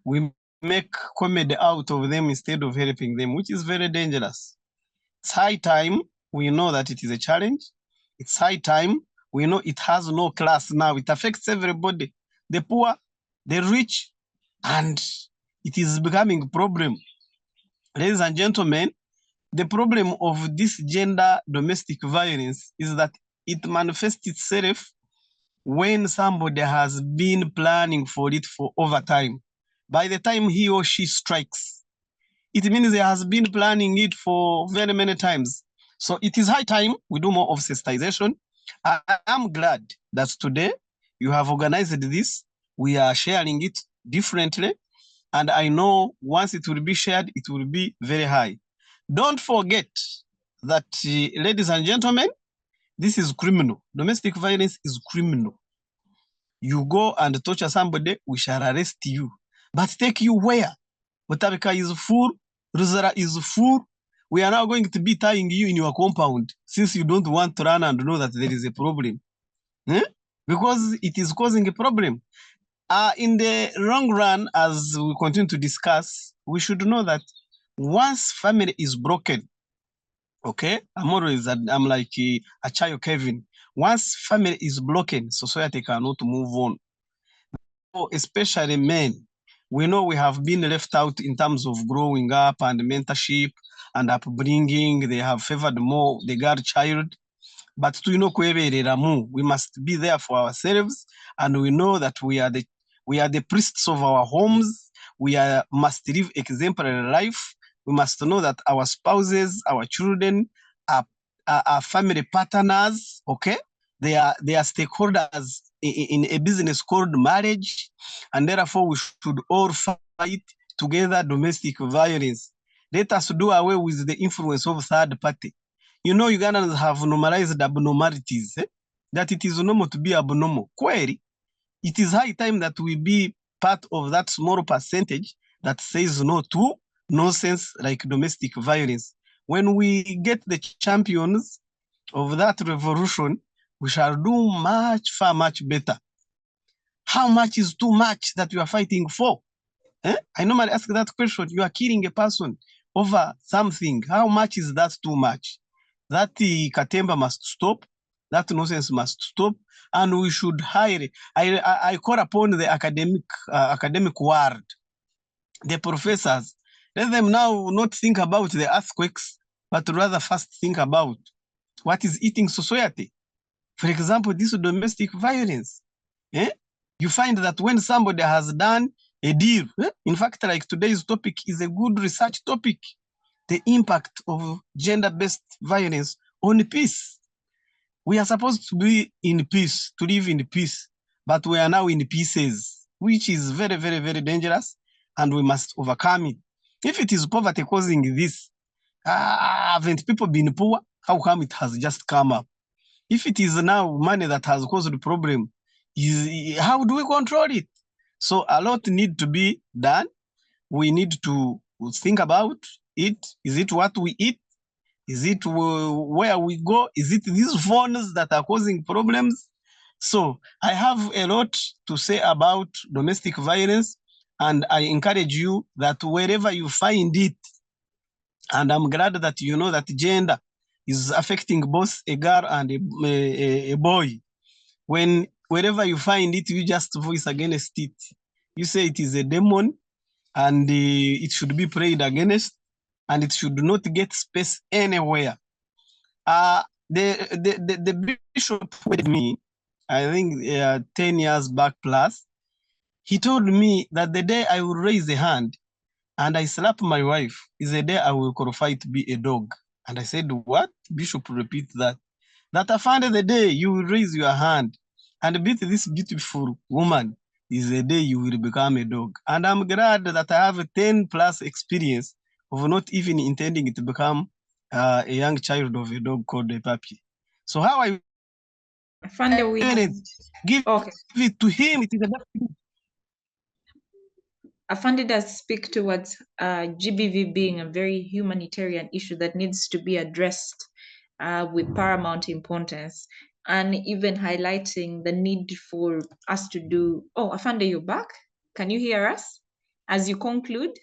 we make comedy out of them instead of helping them, which is very dangerous. It's high time we know that it is a challenge. It's high time we know it has no class now. It affects everybody, the poor, the rich, and it is becoming a problem. Ladies and gentlemen, the problem of this gender domestic violence is that it manifests itself when somebody has been planning for it for over time. By the time he or she strikes, it means he has been planning it for very many times. So it is high time we do more of sensitization. I am glad that today you have organized this. We are sharing it differently. And I know once it will be shared, it will be very high. Don't forget that, ladies and gentlemen, this is criminal. Domestic violence is criminal. You go and torture somebody, we shall arrest you. But take you where? Mutabika is full, Ruzara is full. We are now going to be tying you in your compound since you don't want to run and know that there is a problem. Because it is causing a problem. In the long run, as we continue to discuss, we should know that once family is broken, okay, I'm like Achayo Kevin. Once family is broken, society cannot move on. Especially men, we know we have been left out in terms of growing up and mentorship and upbringing. They have favored more the girl child. But to we must be there for ourselves, and we know that we are the priests of our homes. We must live exemplary life. We must know that our spouses, our children are family partners. Okay, they are stakeholders in a business called marriage, and therefore we should all fight together domestic violence. Let us do away with the influence of third party. You know, Ugandans have normalized abnormalities, that it is normal to be abnormal. Query, it is high time that we be part of that small percentage that says no to nonsense like domestic violence. When we get the champions of that revolution, we shall do far much better. How much is too much that you are fighting for? I normally ask that question. You are killing a person over something. How much is that too much? That Katemba must stop. That nonsense must stop. And we should hire. I call upon the academic world, the professors. Let them now not think about the earthquakes, but rather first think about what is eating society. For example, this domestic violence. You find that when somebody has done a deal, in fact, like today's topic is a good research topic, the impact of gender-based violence on peace. We are supposed to be in peace, to live in peace, but we are now in pieces, which is very, very, very dangerous, and we must overcome it. If it is poverty causing this, haven't people been poor? How come it has just come up? If it is now money that has caused the problem, how do we control it? So a lot need to be done. We need to think about it. Is it what we eat? Is it where we go? Is it these phones that are causing problems? So I have a lot to say about domestic violence, and I encourage you that wherever you find it, and I'm glad that you know that gender is affecting both a girl and a boy. Wherever you find it, you just voice against it. You say it is a demon, and it should be prayed against, and it should not get space anywhere. The bishop with me, I think 10 years back plus, he told me that the day I will raise a hand and I slap my wife is the day I will qualify to be a dog. And I said, what? Bishop, repeat that. That I found the day you will raise your hand and beat this beautiful woman is the day you will become a dog. And I'm glad that I have a 10 plus experience of not even intending to become a young child of a dog called a puppy. So how I give it to him, it is a Afande does speak towards GBV being a very humanitarian issue that needs to be addressed with paramount importance, and even highlighting the need for us to do. Oh, Afande, you're back. Can you hear us? As you conclude,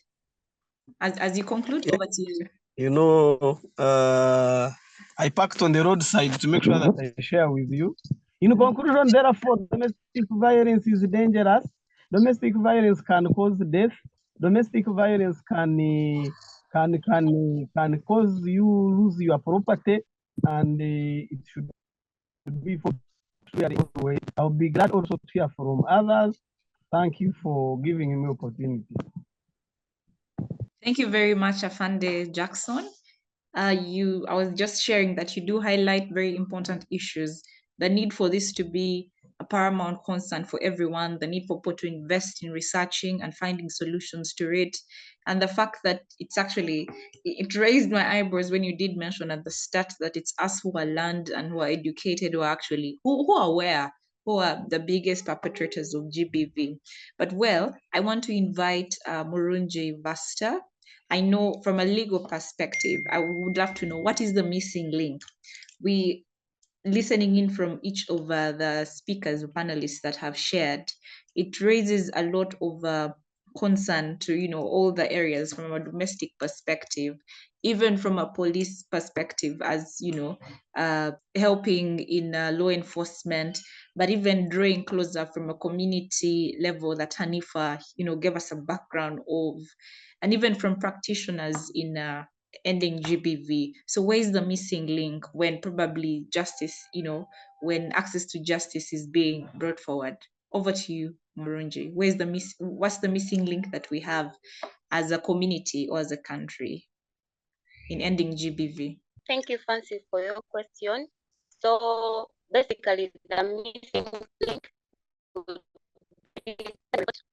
as you conclude, over to you. You know, I parked on the roadside to make sure that I share with you. In conclusion, therefore, domestic violence is dangerous. Domestic violence can cause death. Domestic violence can cause you lose your property, and it should be for way. I'll be glad also to hear from others. Thank you for giving me opportunity. Thank you very much, Afande Jackson. I was just sharing that you do highlight very important issues. The need for this to be a paramount concern for everyone, the need for people to invest in researching and finding solutions to it. And the fact that it's actually, it raised my eyebrows when you did mention at the start that it's us who are learned and who are educated, who are actually, who are aware, who are the biggest perpetrators of GBV. But well, I want to invite Murungi, Vasta. I know from a legal perspective, I would love to know what is the missing link. We listening in from each of the speakers or panelists that have shared, it raises a lot of concern to, you know, all the areas from a domestic perspective, even from a police perspective, as you know, helping in law enforcement, but even drawing closer from a community level that Hanipher, you know, gave us a background of, and even from practitioners in ending GBV. So where's the missing link when probably justice, you know, when access to justice is being brought forward? Over to you, Murungi. What's the missing link that we have as a community or as a country in ending GBV? Thank you, Fancy, for your question. So basically, the missing link would be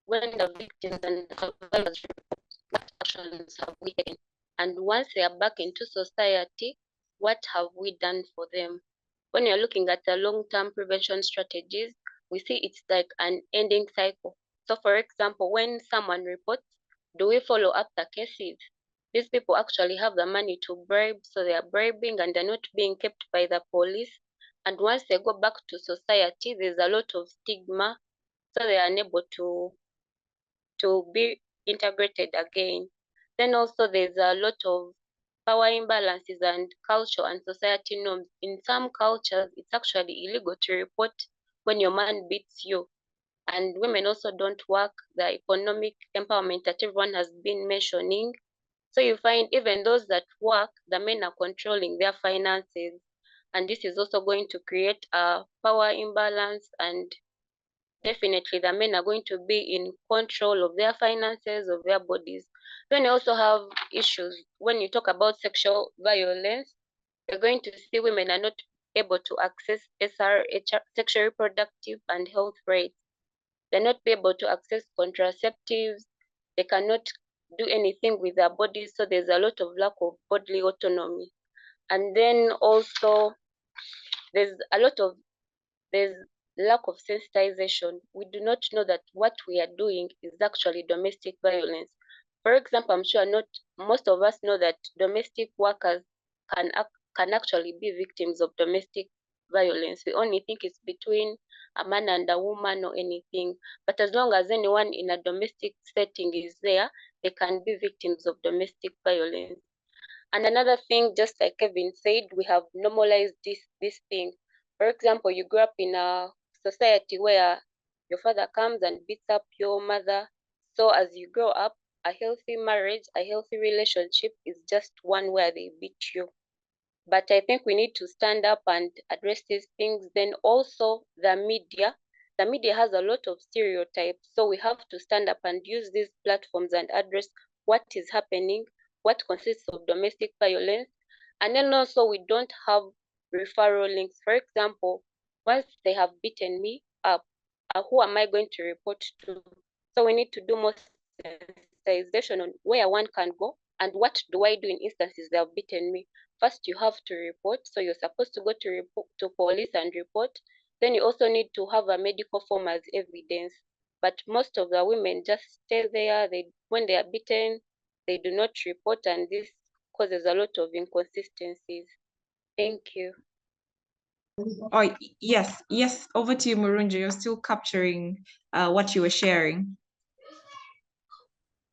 when the victims and survivors report what actions have we taken, and once they are back into society, what have we done for them? When you're looking at the long-term prevention strategies, we see it's like an ending cycle. So for example, when someone reports, do we follow up the cases? These people actually have the money to bribe, so they are bribing and they're not being kept by the police. And once they go back to society, there's a lot of stigma, so they are unable to be integrated again. Then also there's a lot of power imbalances and culture and society norms. In some cultures, it's actually illegal to report when your man beats you. And women also don't work, the economic empowerment that everyone has been mentioning. So you find even those that work, the men are controlling their finances. And this is also going to create a power imbalance, and definitely the men are going to be in control of their finances, of their bodies. Then you also have issues when you talk about sexual violence. You're going to see women are not able to access SRH, sexual reproductive and health rights. They're not able to access contraceptives. They cannot do anything with their bodies, so there's a lot of lack of bodily autonomy. And then also there's lack of sensitization. We do not know that what we are doing is actually domestic violence. For example, I'm sure not most of us know that domestic workers can actually be victims of domestic violence. We only think it's between a man and a woman or anything. But as long as anyone in a domestic setting is there, they can be victims of domestic violence. And another thing, just like Kevin said, we have normalized this thing. For example, you grew up in a society where your father comes and beats up your mother. So as you grow up, a healthy marriage, a healthy relationship is just one where they beat you. But I think we need to stand up and address these things. Then also the media has a lot of stereotypes. So we have to stand up and use these platforms and address what is happening, what consists of domestic violence. And then also we don't have referral links. For example, once they have beaten me up, who am I going to report to? So we need to do more sensitization on where one can go and what do I do in instances they have beaten me. First, you have to report. So you're supposed to go to police and report. Then you also need to have a medical form as evidence. But most of the women just stay there. When they are beaten, they do not report, and this causes a lot of inconsistencies. Thank you. Oh, yes. Over to you, Murungi. You're still capturing what you were sharing.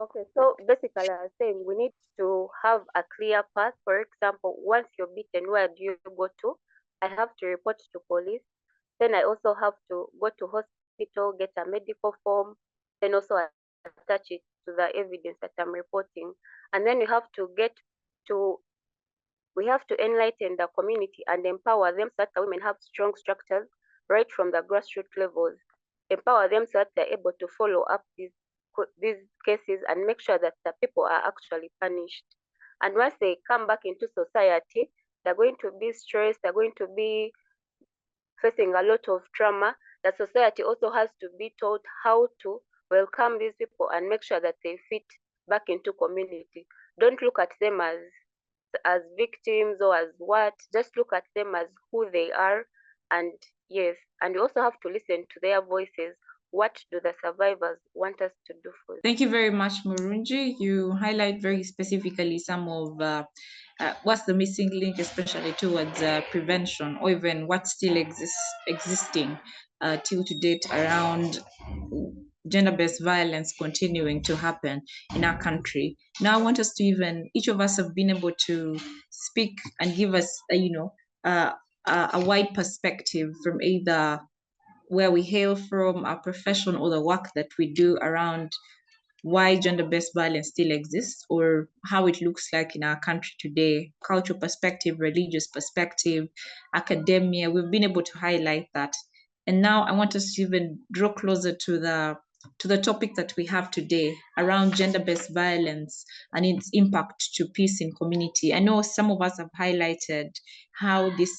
Okay, so basically I was saying we need to have a clear path. For example, once you're beaten, where do you go to? I have to report to police. Then I also have to go to hospital, get a medical form, then also attach it to the evidence that I'm reporting. And then we have to enlighten the community and empower them so that the women have strong structures right from the grassroots levels. Empower them so that they're able to follow up these cases and make sure that the people are actually punished. And once they come back into society, they're going to be stressed, they're going to be facing a lot of trauma. the society also has to be taught how to welcome these people and make sure that they fit back into community. Don't look at them as victims or as what, just look at them as who they are. And yes, and you also have to listen to their voices. What do the survivors want us to do for them? Thank you very much, Murungi. You highlight very specifically some of what's the missing link, especially towards prevention, or even what's still existing till to date around gender-based violence continuing to happen in our country. Now I want us to each of us have been able to speak and give us, a wide perspective from either where we hail from, our profession, or the work that we do around why gender-based violence still exists, or how it looks like in our country today, cultural perspective, religious perspective, academia. We've been able to highlight that. And now I want us to even draw closer to the topic that we have today around gender-based violence and its impact to peace in community. I know some of us have highlighted how this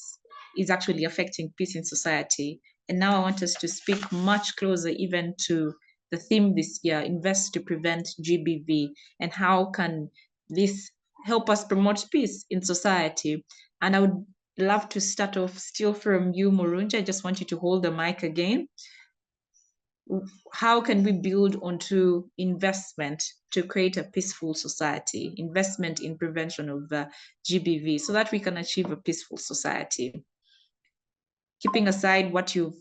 is actually affecting peace in society. And now I want us to speak much closer even to the theme this year, Invest to Prevent GBV, and how can this help us promote peace in society. And I would love to start off still from you, Murungi. I just want you to hold the mic again. How can we build onto investment to create a peaceful society, investment in prevention of GBV, so that we can achieve a peaceful society? Keeping aside what you've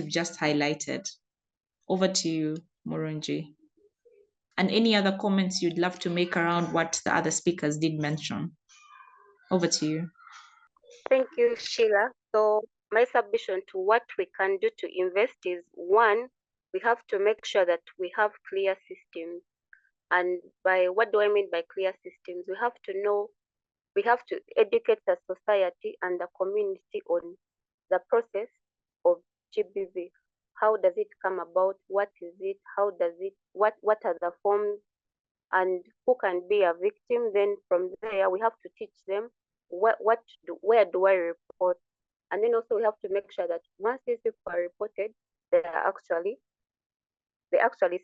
just highlighted. Over to you, Murungi. And any other comments you'd love to make around what the other speakers did mention. Over to you. Thank you, Sheila. So my submission to what we can do to invest is, one, we have to make sure that we have clear systems. And by what do I mean by clear systems? We have to educate the society and the community on the process of GBV. How does it come about? What is it? How does it, what are the forms, and who can be a victim? Then from there, we have to teach them where do I report? And then also we have to make sure that once these people are reported, they actually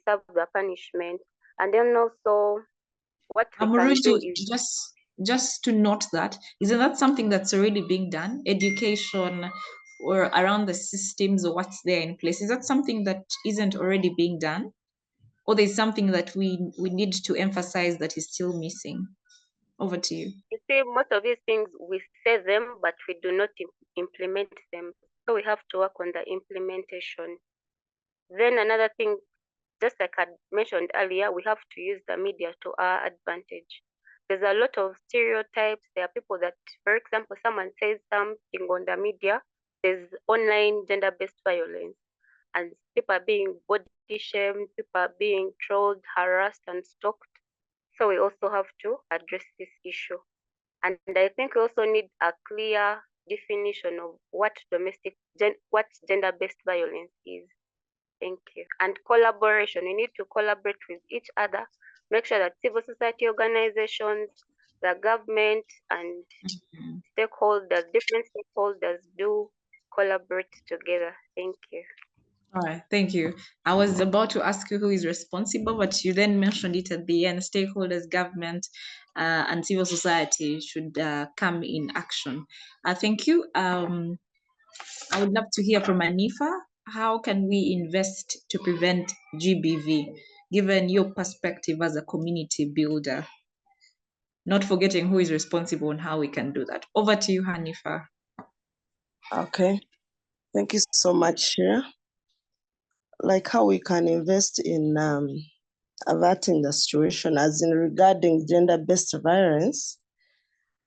serve the punishment. And then also what we can do is just to note that, isn't that something that's already being done? Education or around the systems or what's there in place, is that something that isn't already being done? Or there's something that we need to emphasize that is still missing? Over to you. You see, most of these things, we say them, but we do not implement them. So we have to work on the implementation. Then another thing, just like I mentioned earlier, we have to use the media to our advantage. There's a lot of stereotypes. There are people that, for example, someone says something on the media, there's online gender-based violence, and people are being body shamed, people are being trolled, harassed, and stalked. So we also have to address this issue. And I think we also need a clear definition of what gender-based violence is. Thank you. And collaboration. We need to collaborate with each other, make sure that civil society organizations, the government, and stakeholders, different stakeholders do collaborate together. Thank you. All right, thank you. I was about to ask you who is responsible, but you then mentioned it at the end. Stakeholders, government, and civil society should come in action. Thank you. I would love to hear from Hanipher. How can we invest to prevent GBV, given your perspective as a community builder? Not forgetting who is responsible and how we can do that. Over to you, Hanipher. Okay, thank you so much, Sheila. Like how we can invest in averting the situation as in regarding gender-based violence,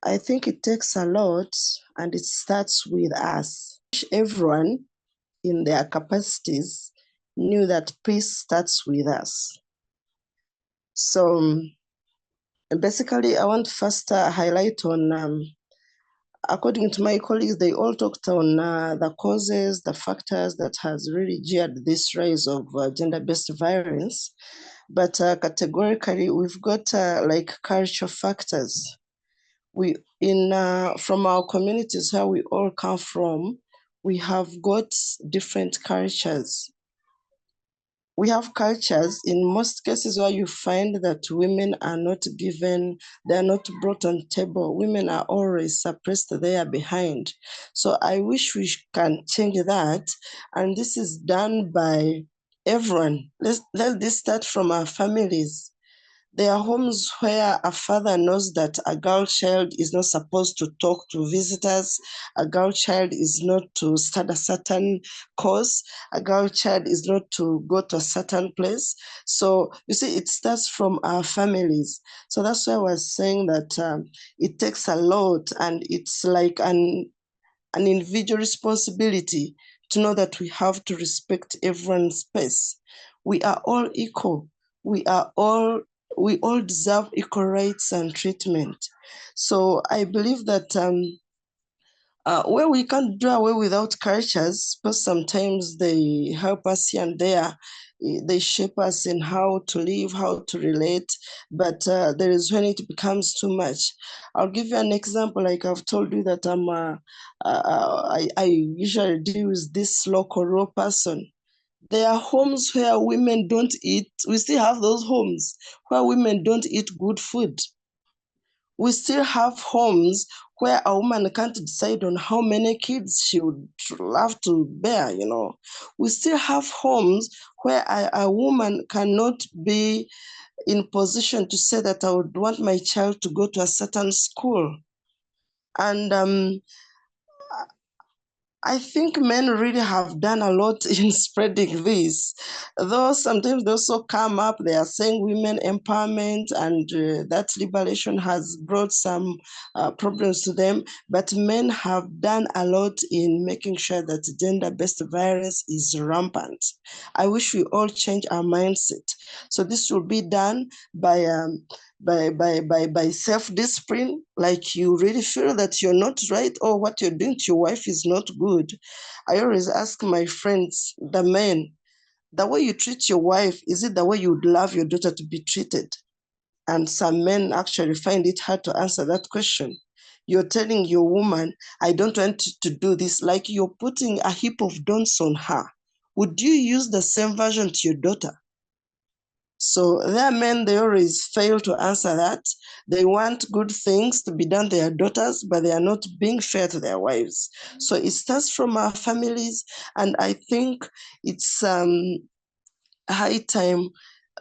I think it takes a lot and it starts with us. Everyone in their capacities knew that peace starts with us. So basically I want first to highlight on, according to my colleagues, they all talked on the causes, the factors that has really geared this rise of gender-based violence. But categorically, we've got like cultural factors. From our communities where we all come from, we have got different cultures. We have cultures in most cases where you find that women are not given, they're not brought on table. Women are always suppressed there behind. So I wish we can change that. And this is done by everyone. Let this start from our families. There are homes where a father knows that a girl child is not supposed to talk to visitors, a girl child is not to start a certain course, a girl child is not to go to a certain place. So you see, it starts from our families. So that's why I was saying that it takes a lot, and it's like an individual responsibility to know that we have to respect everyone's space. We are all equal. We all deserve equal rights and treatment. So I believe that where we can't do away without cultures, but sometimes they help us here and there. They shape us in how to live, how to relate, but there is when it becomes too much. I'll give you an example. Like I've told you that I usually deal with this local raw person. There are homes where women don't eat. We still have those homes where women don't eat good food. We still have homes where a woman can't decide on how many kids she would love to bear, you know. We still have homes where a woman cannot be in position to say that I would want my child to go to a certain school. And I think men really have done a lot in spreading this, though sometimes they also come up, they are saying women empowerment, and that liberation has brought some problems to them, but men have done a lot in making sure that gender-based violence is rampant. I wish we all change our mindset. So this will be done by self-discipline, like you really feel that you're not right or what you're doing to your wife is not good. I always ask my friends, the men, the way you treat your wife, is it the way you would love your daughter to be treated? And some men actually find it hard to answer that question. You're telling your woman, I don't want you to do this, like you're putting a heap of don'ts on her. Would you use the same version to your daughter? So there are men, they always fail to answer that. They want good things to be done to their daughters, but they are not being fair to their wives. So it starts from our families, and I think it's high time,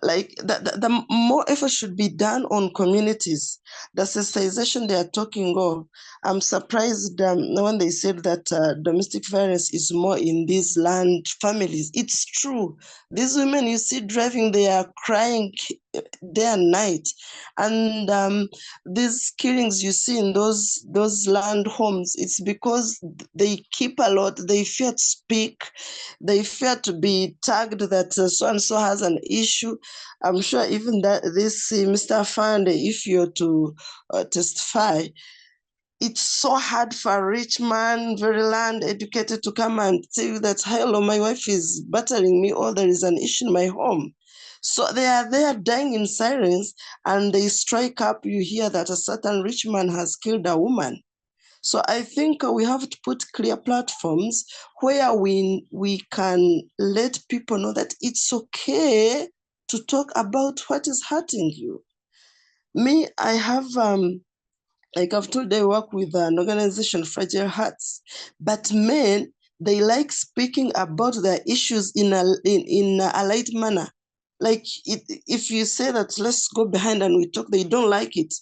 like the more effort should be done on communities. The sensitization they are talking of, I'm surprised when they said that domestic violence is more in these land families. It's true. These women you see driving, they are crying day and night. And these killings you see in those land homes, it's because they keep a lot, they fear to speak, they fear to be tagged that so-and-so has an issue. I'm sure even that this Mr. Fande, if you're to testify, it's so hard for a rich man, very land educated, to come and tell you that, hello, my wife is battering me, or there is an issue in my home. So they are there dying in silence, and they strike up, you hear that a certain rich man has killed a woman. So I think we have to put clear platforms where we can let people know that it's okay to talk about what is hurting you. Me, I have, like I've told, I work with an organization, Fragile Hearts, but men, they like speaking about their issues in a light manner. Like if you say that, let's go behind and we talk, they don't like it.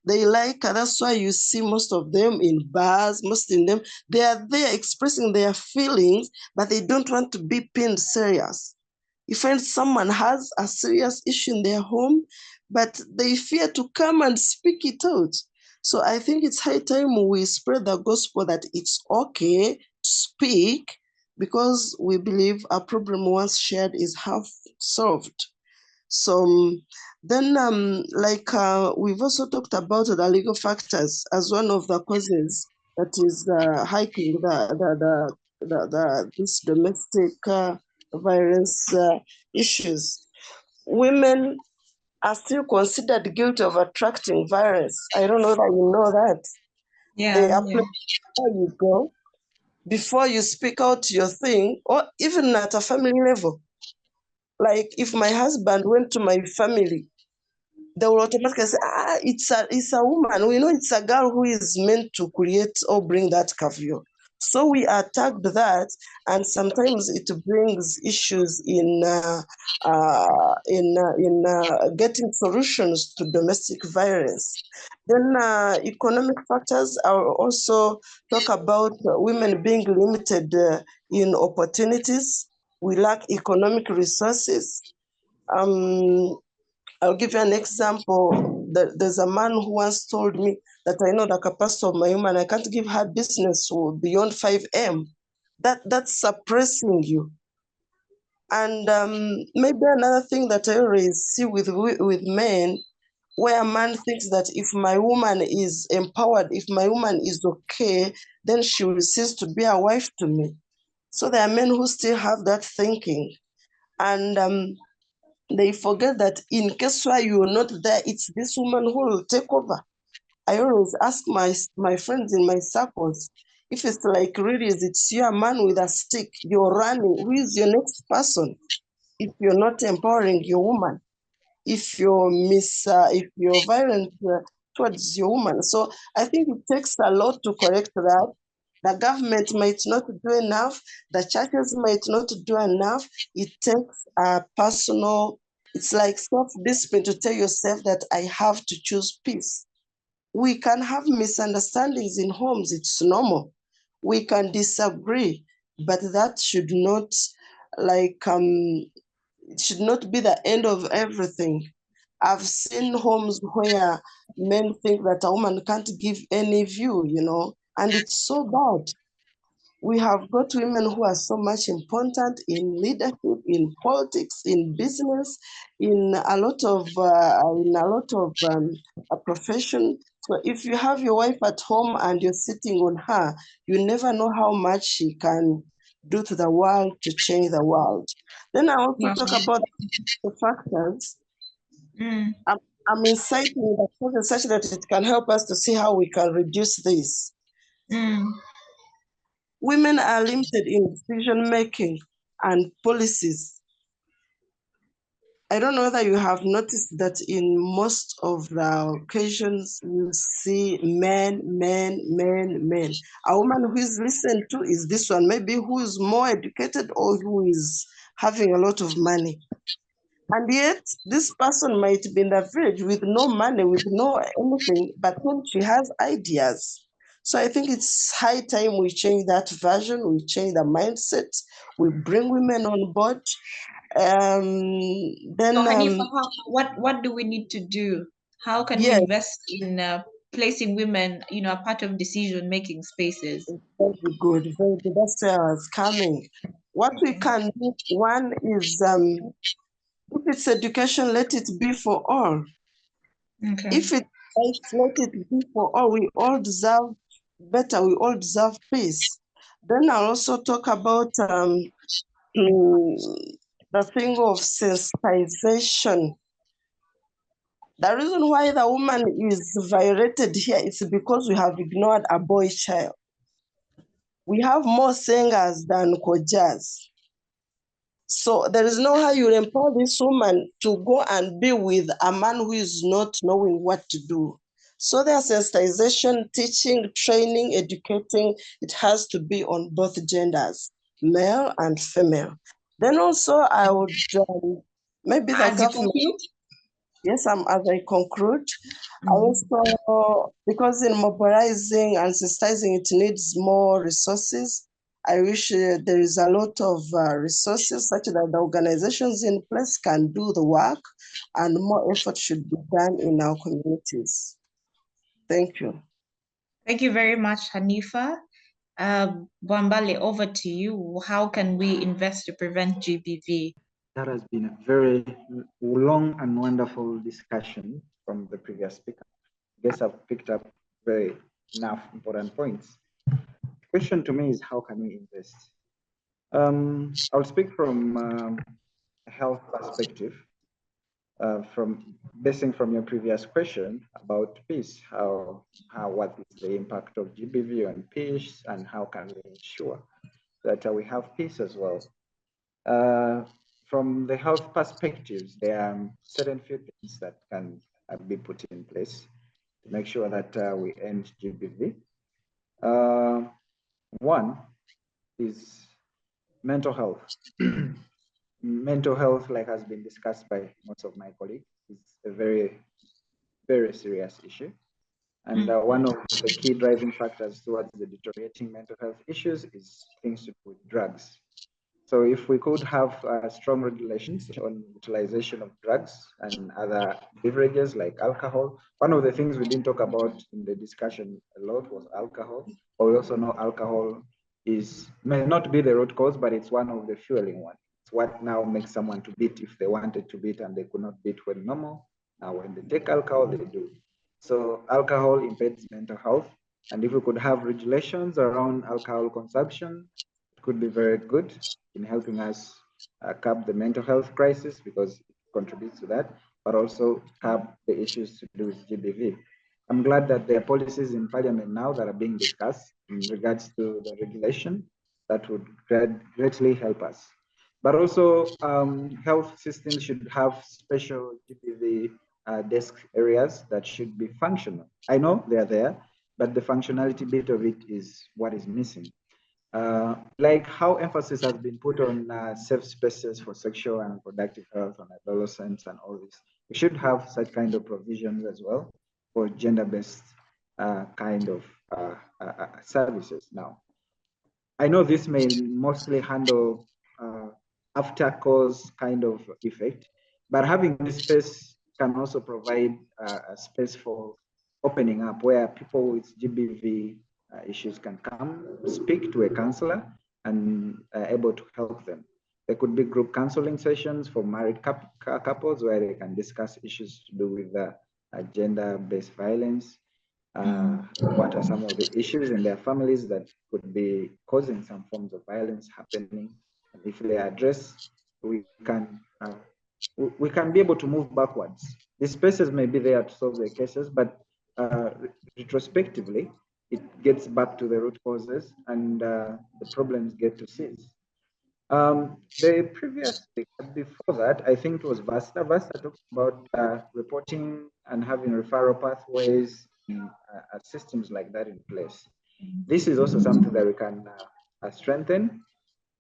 They like, that's why you see most of them in bars, most of them, they are there expressing their feelings, but they don't want to be pinned serious. You find someone has a serious issue in their home, but they fear to come and speak it out. So I think it's high time we spread the gospel that it's okay to speak, because we believe a problem once shared is half solved. So then, we've also talked about the legal factors as one of the causes that is hiking this domestic violence issues. Women are still considered guilty of attracting violence. I don't know that you know that. Yeah. They apply, there you go. before you speak out your thing, or even at a family level. Like if my husband went to my family, they will automatically say, it's a woman. We know it's a girl who is meant to create or bring that caviar. So we are tagged that, and sometimes it brings issues in getting solutions to domestic violence. Then economic factors are also talk about women being limited in opportunities. We lack economic resources. I'll give you an example. There's a man who once told me that I know the capacity of my woman, I can't give her business beyond 5M. That's suppressing you. And maybe another thing that I always see with men, where a man thinks that if my woman is empowered, if my woman is okay, then she will cease to be a wife to me. So there are men who still have that thinking. And they forget that in case where you're not there, it's this woman who will take over. I always ask my friends in my circles, if it's like really, it's you, a man with a stick, you're running, who is your next person? If you're not empowering your woman, if you're violent towards your woman. So I think it takes a lot to correct that. The government might not do enough. The churches might not do enough. It takes a personal, it's like self-discipline to tell yourself that I have to choose peace. We can have misunderstandings in homes. It's normal. We can disagree, but that should not it should not be the end of everything. I've seen homes where men think that a woman can't give any view, and it's so bad. We have got women who are so much important in leadership, in politics, in business, in a lot of a profession. So if you have your wife at home and you're sitting on her, you never know how much she can do to the world to change the world. Then I also talk about the factors. I'm inciting the process such that it can help us to see how we can reduce this. Women are limited in decision making and policies. I don't know whether you have noticed that in most of the occasions you see men. A woman who is listened to is this one, maybe who is more educated or who is having a lot of money. And yet, this person might be in the village with no money, with no anything, but when she has ideas. So I think it's high time we change that version, we change the mindset, we bring women on board. Hanipher, what do we need to do? How can we invest in placing women, a part of decision-making spaces? Very good, very good. That's where I was coming. What we can do, one is, if it's education, let it be for all. Okay. If it's let it be for all, we all deserve better, we all deserve peace. Then I'll also talk about the thing of sensitization. The reason why the woman is violated here is because we have ignored a boy child. We have more singers than kojas. So there is no how you empower this woman to go and be with a man who is not knowing what to do. So there's sensitization, teaching, training, educating. It has to be on both genders, male and female. Then also I would, maybe the government. Yes, as I conclude, I also, because in mobilizing and sensitizing, it needs more resources. I wish there is a lot of resources such that the organizations in place can do the work and more effort should be done in our communities. Thank you. Thank you very much, Hanipher. Bwambale, over to you. How can we invest to prevent GBV? That has been a very long and wonderful discussion from the previous speaker. I guess I've picked up very enough important points. The question to me is, how can we invest? I'll speak from a health perspective. basing from your previous question about peace, what is the impact of GBV on peace, and how can we ensure that we have peace as well. From the health perspectives, there are certain few things that can be put in place to make sure that we end GBV. One is mental health. Mental health, like has been discussed by most of my colleagues, is a very, very serious issue. And one of the key driving factors towards the deteriorating mental health issues is things to do with drugs. So if we could have strong regulations on utilization of drugs and other beverages like alcohol. One of the things we didn't talk about in the discussion a lot was alcohol. But we also know alcohol may not be the root cause, but it's one of the fueling ones. It's what now makes someone to beat if they wanted to beat and they could not beat when normal. Now when they take alcohol, they do. So alcohol impedes mental health. And if we could have regulations around alcohol consumption, it could be very good in helping us curb the mental health crisis because it contributes to that, but also curb the issues to do with GBV. I'm glad that there are policies in Parliament now that are being discussed in regards to the regulation that would greatly help us. But also, health systems should have special GBV desk areas that should be functional. I know they're there, but the functionality bit of it is what is missing. Like how emphasis has been put on safe spaces for sexual and reproductive health on adolescents and all this. We should have such kind of provisions as well for gender-based kind of services now. I know this may mostly handle after cause kind of effect, but having this space can also provide a space for opening up where people with GBV issues can come speak to a counselor and able to help them. There could be group counseling sessions for married couples where they can discuss issues to do with gender-based violence. What are some of the issues in their families that could be causing some forms of violence happening? And if they are addressed, we can be able to move backwards. These spaces may be there to solve the cases, but retrospectively, it gets back to the root causes and the problems get to cease. The previous speaker before that, I think it was Vasta. Vasta talked about reporting and having referral pathways and systems like that in place. This is also something that we can strengthen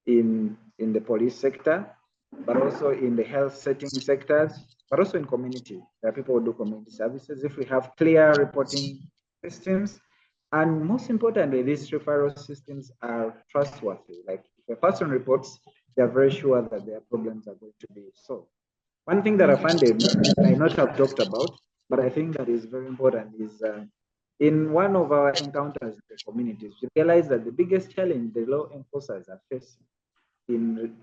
in the police sector, but also in the health setting sectors, but also in community. There are people who do community services. If we have clear reporting systems, and most importantly, these referral systems are trustworthy. Like if a person reports, they are very sure that their problems are going to be solved. One thing that I find they might not have talked about, but I think that is very important is in one of our encounters in the communities, we realized that the biggest challenge the law enforcers are facing in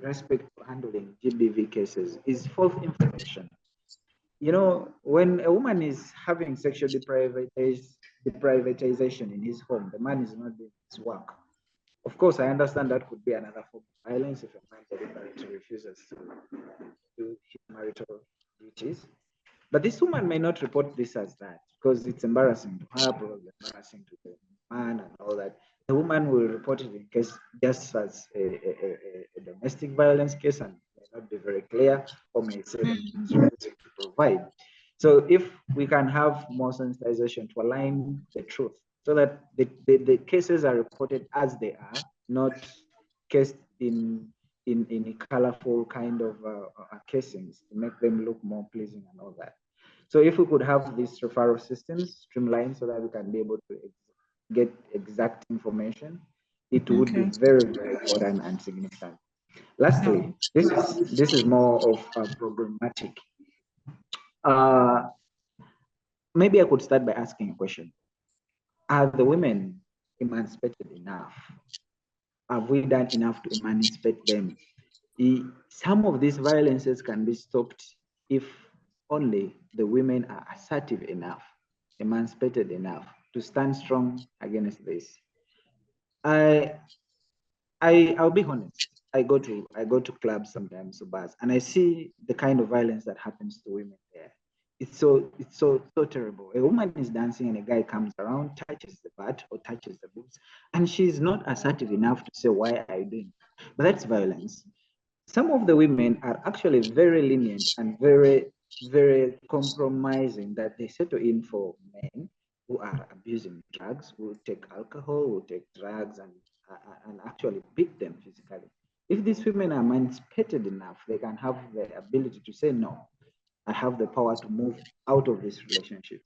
respect to handling GBV cases is false information. You know, when a woman is having sexual deprivatization in his home, the man is not doing his work. Of course, I understand that could be another form of violence if a man deliberately refuses to do his marital duties. But this woman may not report this as that because it's embarrassing to her, probably embarrassing to the man and all that. The woman will report it in case just as a domestic violence case and may not be very clear or may say that it's refusing to provide. So if we can have more sensitization to align the truth so that the cases are reported as they are, not cased in colorful kind of casings to make them look more pleasing and all that. So if we could have these referral systems streamlined so that we can be able to get exact information, it would be very, very important and significant. Lastly, this is more of a problematic. Maybe I could start by asking a question. Are the women emancipated enough? Have we done enough to emancipate them? Some of these violences can be stopped if only the women are assertive enough, emancipated enough to stand strong against this. I'll be honest. I go to clubs sometimes, or bars, and I see the kind of violence that happens to women there. It's so terrible. A woman is dancing and a guy comes around, touches the butt or touches the boobs, and she's not assertive enough to say, why are you doing it? But that's violence. Some of the women are actually very lenient and very, very compromising, that they settle in for men who are abusing drugs, who take alcohol, who take drugs, and actually beat them physically. If these women are emancipated enough, they can have the ability to say, no, I have the power to move out of this relationship.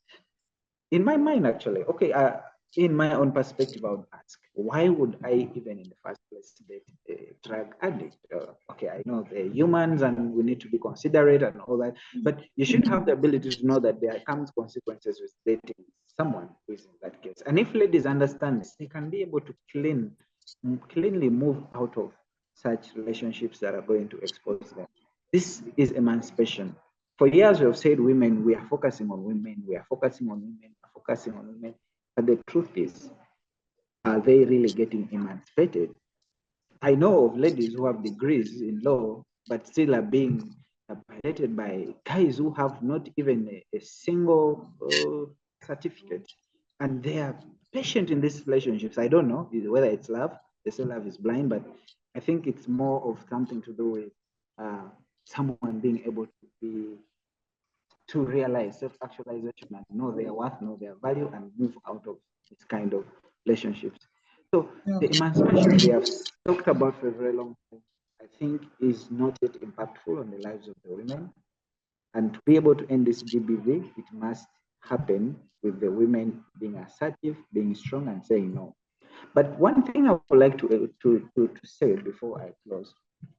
In my mind, actually, okay, in my own perspective, I would ask, why would I even in the first place date a drug addict? Okay, I know they're humans and we need to be considerate and all that, but you should have the ability to know that there comes consequences with dating someone who is in that case. And if ladies understand this, they can be able to cleanly move out of such relationships that are going to expose them. This is emancipation. For years, we have said women, we are focusing on women, we are focusing on women, we are focusing on women. But the truth is, are they really getting emancipated? I know of ladies who have degrees in law, but still are being violated by guys who have not even a single certificate. And they are patient in these relationships. I don't know whether it's love. They say love is blind, but I think it's more of something to do with someone being able to realize self-actualization and know their worth, know their value, and move out of this kind of relationships. So the emancipation we have talked about for a very long time, I think, is not yet impactful on the lives of the women. And to be able to end this GBV, it must happen with the women being assertive, being strong, and saying no. But one thing I would like to say before I close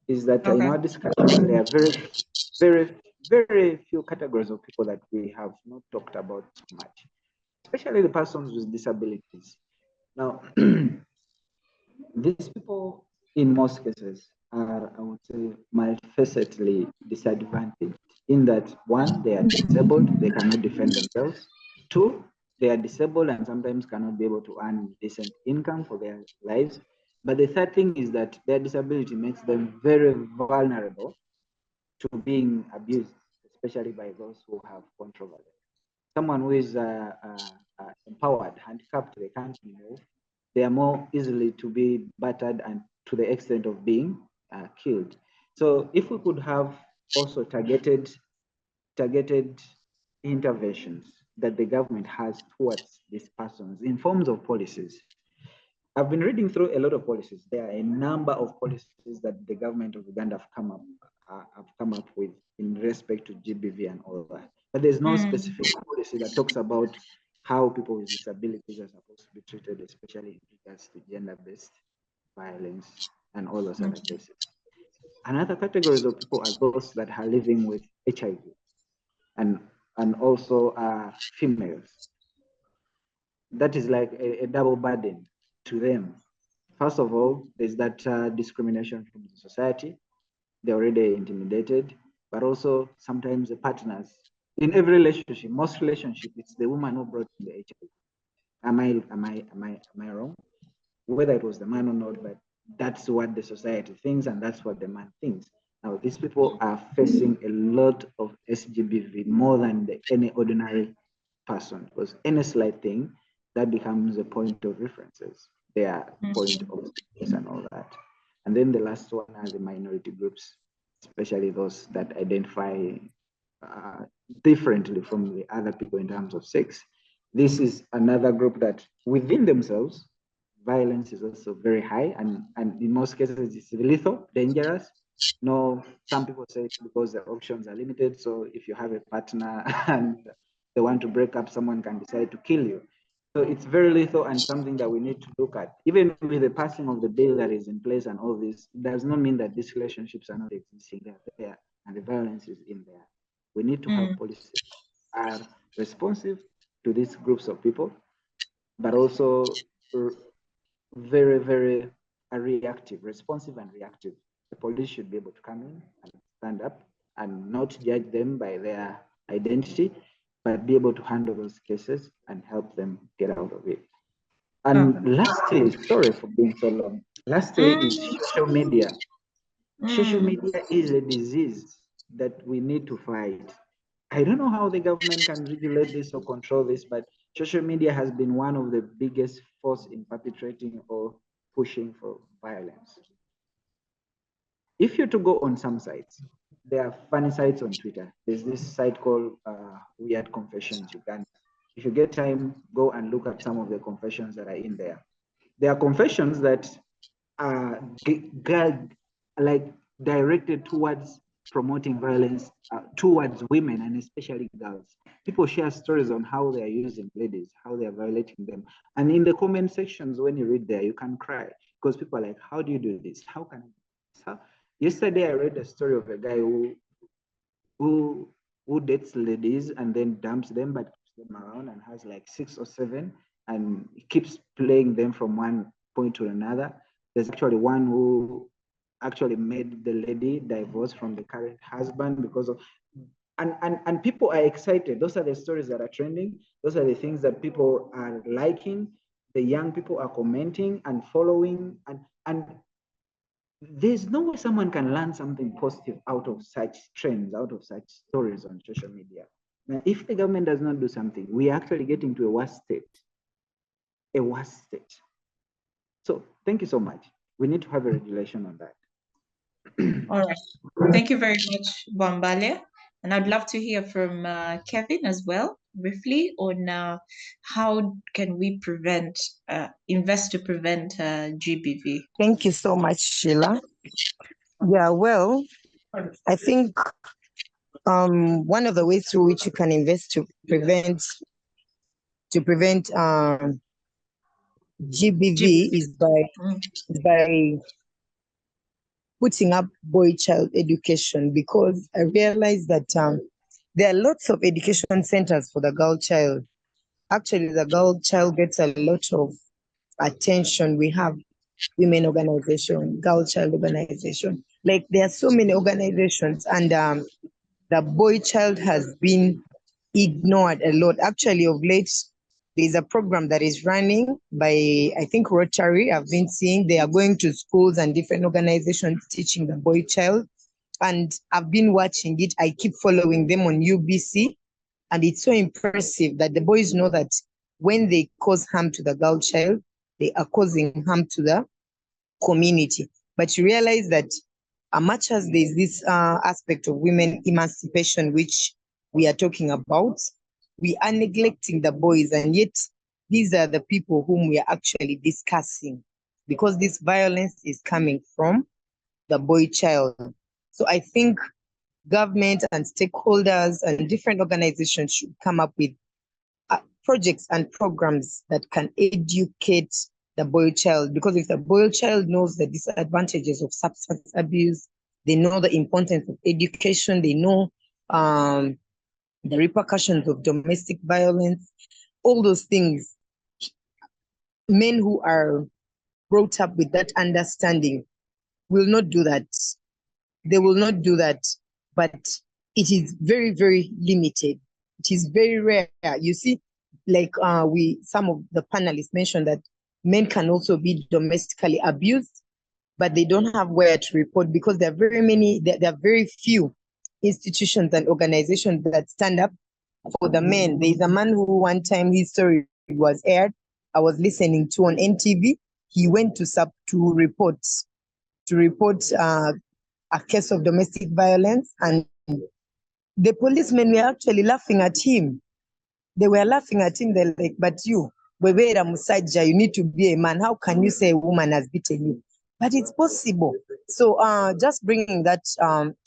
is that in our discussion, there are very few categories of people that we have not talked about so much, especially the persons with disabilities. Now, these people, in most cases, are, I would say, multifacetedly disadvantaged in that, one, they are disabled, they cannot defend themselves. Two, they are disabled and sometimes cannot be able to earn decent income for their lives. But the third thing is that their disability makes them very vulnerable to being abused, especially by those who have control over them. Someone who is empowered, handicapped, they can't move, they are more easily to be battered and to the extent of being killed. So if we could have also targeted interventions that the government has towards these persons in forms of policies. I've been reading through a lot of policies. There are a number of policies that the government of Uganda have come up with in respect to GBV and all that. But there's no specific policy that talks about how people with disabilities are supposed to be treated, especially in regards to gender-based violence and all those other cases. Another categories of people are those that are living with HIV and also females. That is like a double burden to them. First of all, there's that discrimination from the society. They're already intimidated, but also sometimes the partners. In every relationship, most relationships, it's the woman who brought in the HIV. Am I wrong? Whether it was the man or not, but that's what the society thinks and that's what the man thinks. Now, these people are facing a lot of SGBV more than any ordinary person, because any slight thing, that becomes a point of references, their point of status and all that. And then the last one are the minority groups, especially those that identify differently from the other people in terms of sex. This is another group that within themselves, violence is also very high, and in most cases it's lethal, dangerous. No, some people say it's because the options are limited. So if you have a partner and they want to break up, someone can decide to kill you. So it's very lethal and something that we need to look at. Even with the passing of the bill that is in place and all this, it does not mean that these relationships are not existing. They're there and the violence is in there. We need to have policies that are responsive to these groups of people, but also very, very reactive, responsive and reactive. The police should be able to come in and stand up and not judge them by their identity, but be able to handle those cases and help them get out of it. And lastly, sorry for being so long, lastly is social media. Social media is a disease that we need to fight. I don't know how the government can regulate this or control this, but social media has been one of the biggest force in perpetrating or pushing for violence. If you're to go on some sites, there are funny sites on Twitter. There's this site called Weird Confessions Uganda. If you get time, go and look at some of the confessions that are in there. There are confessions that are like directed towards promoting violence towards women and especially girls. People share stories on how they are using ladies, how they are violating them. And in the comment sections, when you read there, you can cry because people are like, how do you do this? How can how? Yesterday, I read a story of a guy who dates ladies and then dumps them, but keeps them around and has like 6 or 7 and keeps playing them from one point to another. There's actually one who actually made the lady divorce from the current husband because of, and people are excited. Those are the stories that are trending. Those are the things that people are liking. The young people are commenting and following, and there's no way someone can learn something positive out of such trends, out of such stories on social media. Now, if the government does not do something, we are actually getting to a worse state. A worse state. So thank you so much. We need to have a regulation on that. All right. Thank you very much, Bwambale. And I'd love to hear from Kevin as well, briefly, on how can we invest to prevent GBV. Thank you so much, Sheila. Yeah, well, I think one of the ways through which you can invest to prevent GBV is by putting up boy-child education, because I realized that there are lots of education centers for the girl child. Actually, the girl child gets a lot of attention. We have women organization, girl child organization. Like, there are so many organizations, and the boy child has been ignored a lot. Actually, of late, there's a program that is running by, I think, Rotary. I've been seeing they are going to schools and different organizations teaching the boy child. And I've been watching it. I keep following them on UBC. And it's so impressive that the boys know that when they cause harm to the girl child, they are causing harm to the community. But you realize that much as there's this aspect of women emancipation, which we are talking about, we are neglecting the boys, and yet these are the people whom we are actually discussing, because this violence is coming from the boy child. So I think government and stakeholders and different organizations should come up with projects and programs that can educate the boy child, because if the boy child knows the disadvantages of substance abuse, they know the importance of education, they know the repercussions of domestic violence, all those things. Men who are brought up with that understanding will not do that. They will not do that, but it is very, very limited. It is very rare. You see, like some of the panelists mentioned that men can also be domestically abused, but they don't have where to report, because there are very few institutions and organizations that stand up for the men. There's a man who one time his story was aired, I was listening to on NTV. He went to report a case of domestic violence, and the policemen were actually laughing at him. They were laughing at him. They're like, but you, Webera Musaja, you need to be a man. How can you say a woman has beaten you? But it's possible. So just bringing that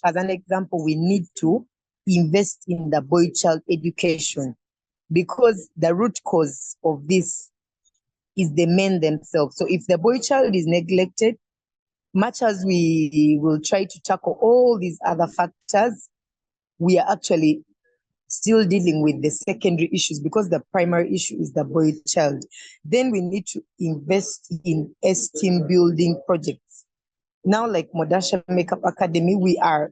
as an example, we need to invest in the boy child education, because the root cause of this is the men themselves. So if the boy child is neglected, much as we will try to tackle all these other factors, we are actually still dealing with the secondary issues, because the primary issue is the boy child. Then we need to invest in esteem building projects. Now, like MODUSHER Academy, we are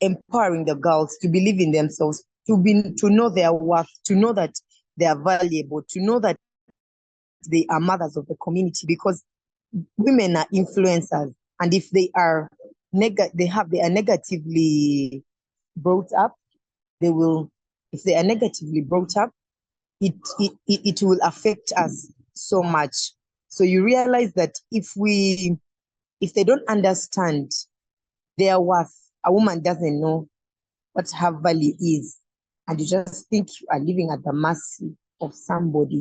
empowering the girls to believe in themselves, to know their worth, to know that they are valuable, to know that they are mothers of the community, because women are influencers. And if they are they are negatively brought up, if they are negatively brought up, it will affect us so much. So you realize that if they don't understand their worth, a woman doesn't know what her value is, and you just think you are living at the mercy of somebody.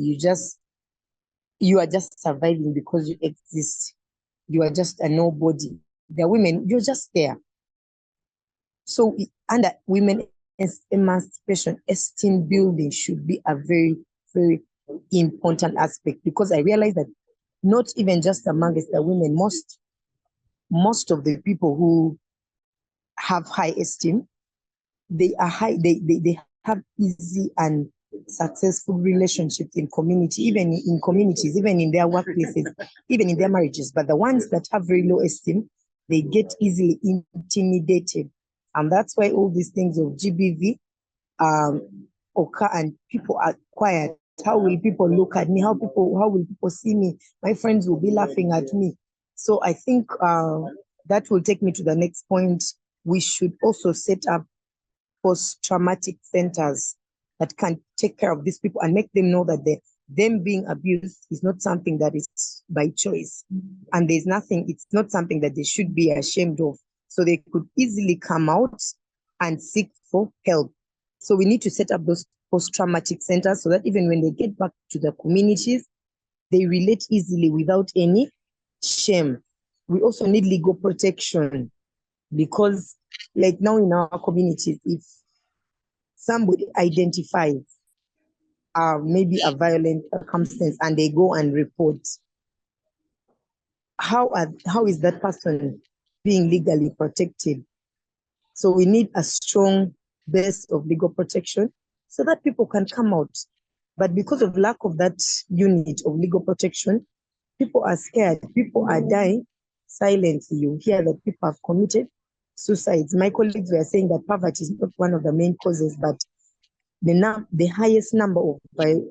You are just surviving because you exist. You are just a nobody. The women, you're just there. So under women emancipation, esteem building should be a very, very important aspect, because I realize that not even just amongst the women, most of the people who have high esteem, they have easy and successful relationships in community, even in communities, even in their workplaces, even in their marriages. But the ones that have very low esteem, they get easily intimidated. And that's why all these things of GBV occur, and people are quiet. How will people look at me? How will people see me? My friends will be laughing at me. So I think that will take me to the next point. We should also set up post-traumatic centers that can take care of these people and make them know that them being abused is not something that is by choice. And it's not something that they should be ashamed of. So they could easily come out and seek for help. So we need to set up those post-traumatic centers so that even when they get back to the communities, they relate easily without any shame. We also need legal protection, because like now in our communities, if somebody identifies maybe a violent circumstance and they go and report, how is that person being legally protected? So we need a strong base of legal protection so that people can come out. But because of lack of that unit of legal protection, people are scared, people are dying silently. You hear that people have committed suicides. My colleagues were saying that poverty is not one of the main causes, but the highest number of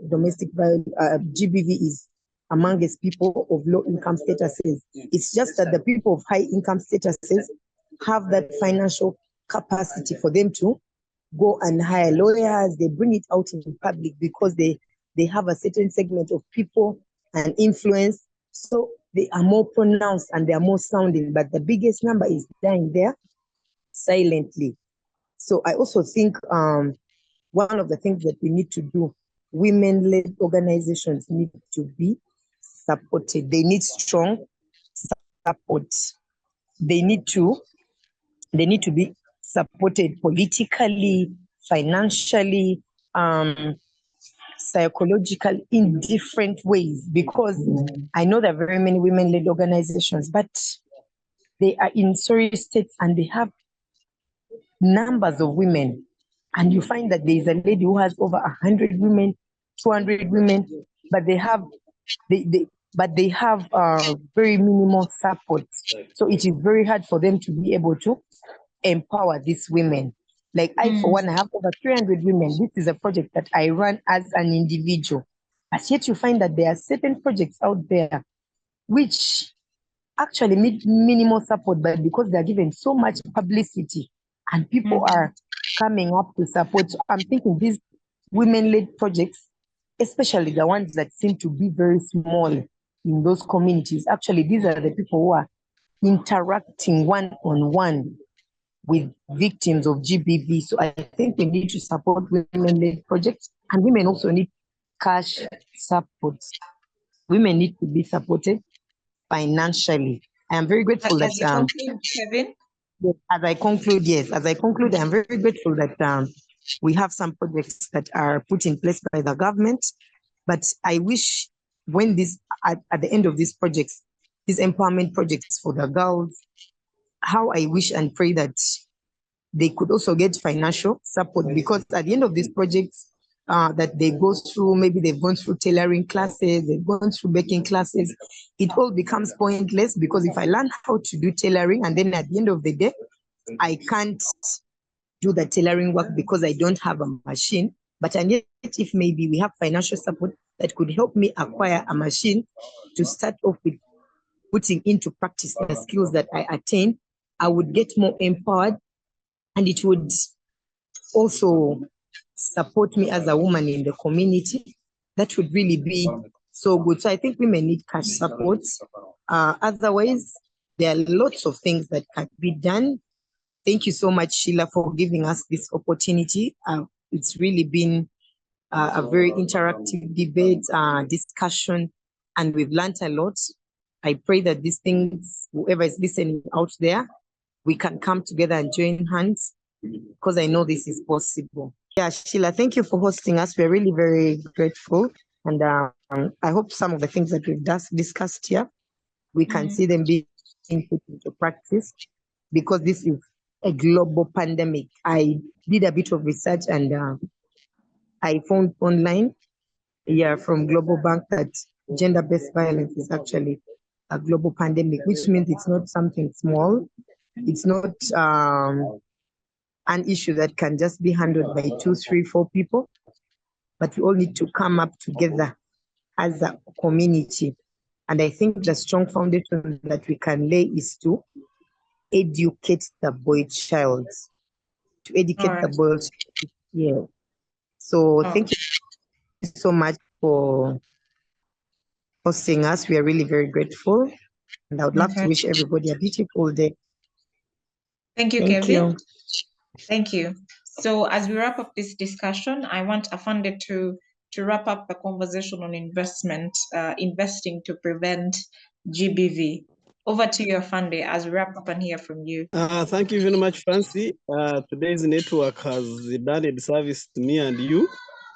domestic violence, GBV, is amongst people of low income statuses. It's just that the people of high income statuses have that financial capacity for them to go and hire lawyers. They bring it out in public because they have a certain segment of people and influence. So they are more pronounced and they are more sounding, but the biggest number is dying there silently. So I also think one of the things that we need to do, women-led organizations need to be supported. They need strong support. They need to be supported politically, financially, psychologically, in different ways, because I know there are very many women-led organizations, but they are in sorry states and they have numbers of women. And you find that there is a lady who has over 100 women, 200 women, but they have very minimal support. So it is very hard for them to be able to empower these women. Like I, for one, I have over 300 women. This is a project that I run as an individual. But yet you find that there are certain projects out there which actually need minimal support, but because they're given so much publicity and people are coming up to support. So I'm thinking these women-led projects, especially the ones that seem to be very small in those communities, actually these are the people who are interacting one-on-one with victims of GBV. So I think we need to support women-led projects, and women also need cash support. Women need to be supported financially. I am very grateful that Kevin. as I conclude, I'm very grateful that we have some projects that are put in place by the government. But I wish when at the end of these projects, these empowerment projects for the girls, how I wish and pray that they could also get financial support, because at the end of these projects that they go through, maybe they've gone through tailoring classes, they've gone through baking classes, it all becomes pointless, because if I learn how to do tailoring and then at the end of the day, I can't do the tailoring work because I don't have a machine. But and yet, if maybe we have financial support that could help me acquire a machine to start off with putting into practice the skills that I attain, I would get more empowered, and it would also support me as a woman in the community. That would really be so good. So I think women need cash support. Otherwise, there are lots of things that can be done. Thank you so much, Sheila, for giving us this opportunity. It's really been a very interactive debate, discussion, and we've learned a lot. I pray that these things, whoever is listening out there, we can come together and join hands, because I know this is possible. Yeah, Sheila, thank you for hosting us. We're really very grateful. And I hope some of the things that we've discussed here, we can see them being put into practice, because this is a global pandemic. I did a bit of research, and I found online, from Global Bank, that gender-based violence is actually a global pandemic, which means it's not something small. It's not an issue that can just be handled by 2, 3, 4 people, but we all need to come up together as a community. And I think the strong foundation that we can lay is to educate the boy child, to educate the boy child. Yeah. So thank you so much for hosting us. We are really very grateful. And I would love to wish everybody a beautiful day. Thank you, Thank Kevin. you. Thank you. So as we wrap up this discussion, I want Afande to wrap up the conversation on investing to prevent GBV. Over to you, Afande, as we wrap up and hear from you. Thank you very much, Fancy. Today's network has done a service to me and you.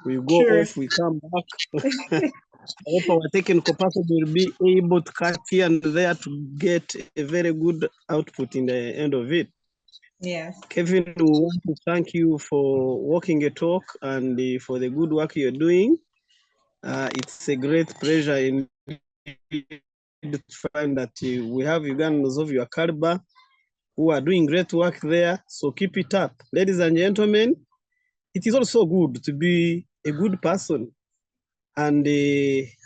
We go off, we come back. I hope our technical person will be able to cut here and there to get a very good output in the end of it. Yes. Kevin, we want to thank you for walking a talk and for the good work you're doing. It's a great pleasure to find that we have Ugandans of your caliber who are doing great work there. So keep it up. Ladies and gentlemen, it is also good to be a good person. And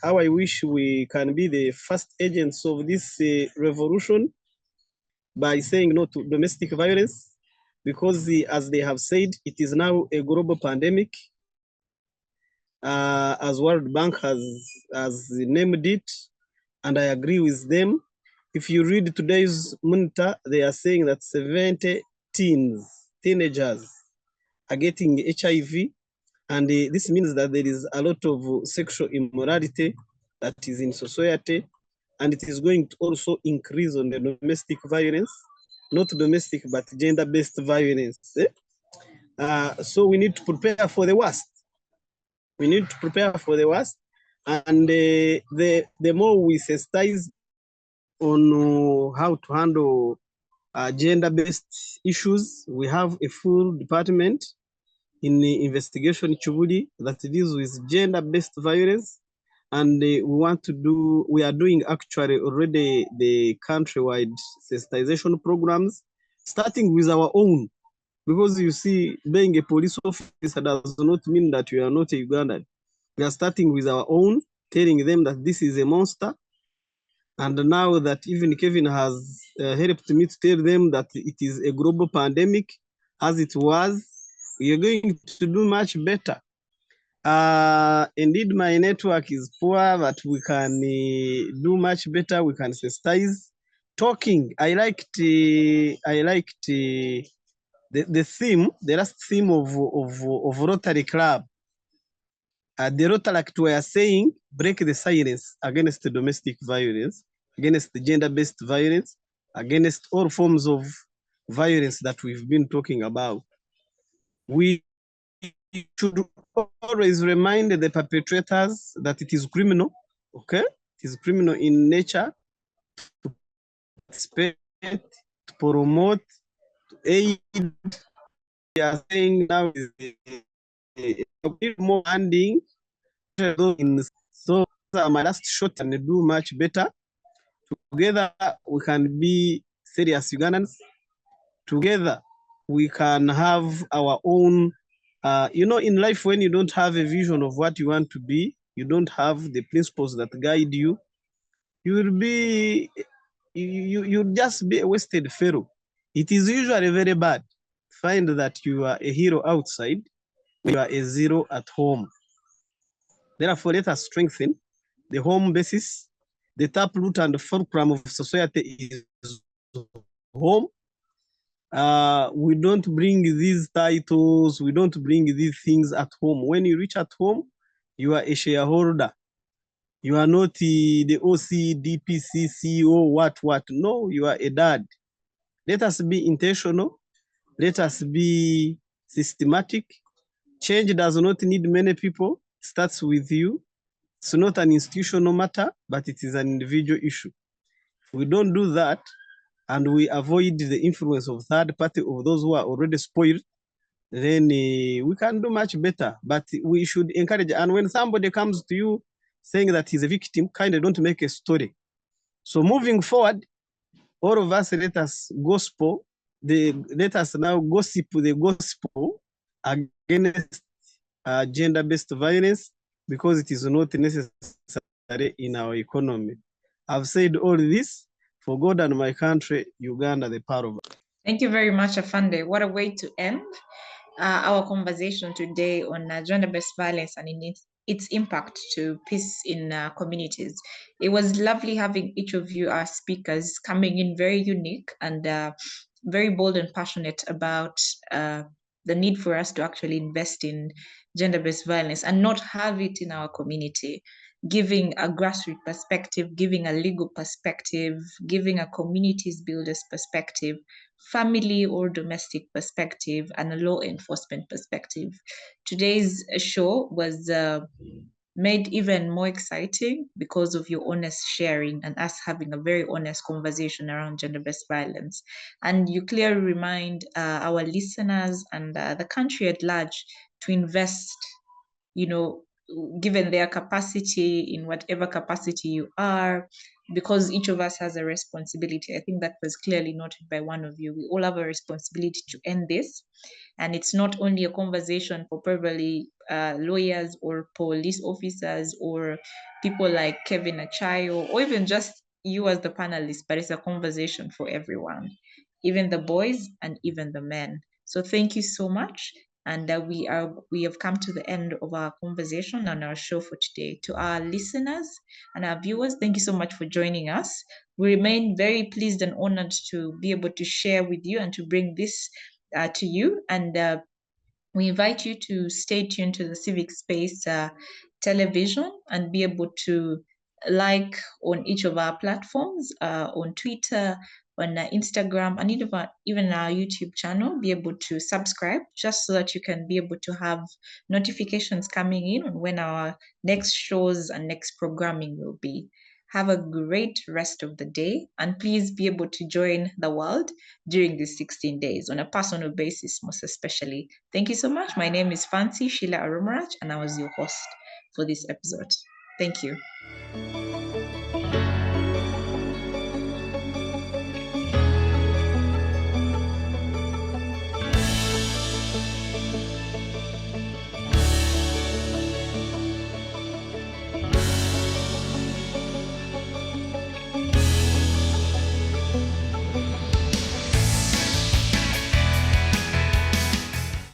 how I wish we can be the first agents of this revolution by saying no to domestic violence, because as they have said, it is now a global pandemic, as World Bank has named it, and I agree with them. If you read today's monitor, they are saying that 70 teenagers are getting HIV, and this means that there is a lot of sexual immorality that is in society, and it is going to also increase on the domestic violence, not domestic, but gender-based violence. So we need to prepare for the worst. We need to prepare for the worst, and the more we sensitize on how to handle gender-based issues, we have a full department in the investigation Chubudi that deals with gender-based violence, and we are doing actually already the countrywide sensitization programs, starting with our own, because you see, being a police officer does not mean that you are not a Ugandan. We are starting with our own, telling them that this is a monster. And now that even Kevin has helped me to tell them that it is a global pandemic, as it was, we are going to do much better. Indeed, my network is poor, but we can do much better. We can sensitize. Talking, I liked the theme, the last theme of Rotary Club. The Rotaract were saying, break the silence against the domestic violence, against the gender-based violence, against all forms of violence that we've been talking about. We should always remind the perpetrators that it is criminal, okay? It is criminal in nature to participate, to promote, to aid. We are saying now is more handing. So my last shot and do much better. Together we can be serious Ugandans. Together we can have our own. In life, when you don't have a vision of what you want to be, you don't have the principles that guide you, you will be, you'll just be a wasted fellow. It is usually very bad. Find that you are a hero outside, you are a zero at home. Therefore, let us strengthen the home basis. The taproot and fulcrum of society is home. We don't bring these titles, we don't bring these things at home. When you reach at home, you are a shareholder. You are not the OC, DPC, CEO, what. No, you are a dad. Let us be intentional. Let us be systematic. Change does not need many people. It starts with you. It's not an institutional matter, but it is an individual issue. If we don't do that, and we avoid the influence of third party, of those who are already spoiled, then we can do much better. But we should encourage, and when somebody comes to you saying that he's a victim, kind of don't make a story. So moving forward, all of us, let us now gossip the gospel against gender-based violence, because it is not necessary in our economy. I've said all this for God and my country, Uganda, the power of. Thank you very much, Afande. What a way to end our conversation today on gender-based violence and its impact to peace in communities. It was lovely having each of you as speakers coming in very unique and very bold and passionate about the need for us to actually invest in gender-based violence and not have it in our community, giving a grassroots perspective, giving a legal perspective, giving a communities builders perspective, family or domestic perspective, and a law enforcement perspective. Today's show was made even more exciting because of your honest sharing and us having a very honest conversation around gender-based violence. And you clearly remind our listeners and the country at large to invest, given their capacity, in whatever capacity you are, because each of us has a responsibility. I think that was clearly noted by one of you. We all have a responsibility to end this. And it's not only a conversation for probably lawyers or police officers or people like Kevin Achayo, or even just you as the panelist, but it's a conversation for everyone, even the boys and even the men. So thank you so much. And we have come to the end of our conversation and our show for today. To our listeners and our viewers, thank you so much for joining us. We remain very pleased and honored to be able to share with you and to bring this to you. And we invite you to stay tuned to the Civic Space television and be able to like on each of our platforms, on Twitter, on Instagram, and even our YouTube channel. Be able to subscribe just so that you can be able to have notifications coming in on when our next shows and next programming will be. Have a great rest of the day, and please be able to join the world during these 16 days on a personal basis, most especially. Thank you so much. My name is Fancy Sheila Aromorach, and I was your host for this episode. Thank you.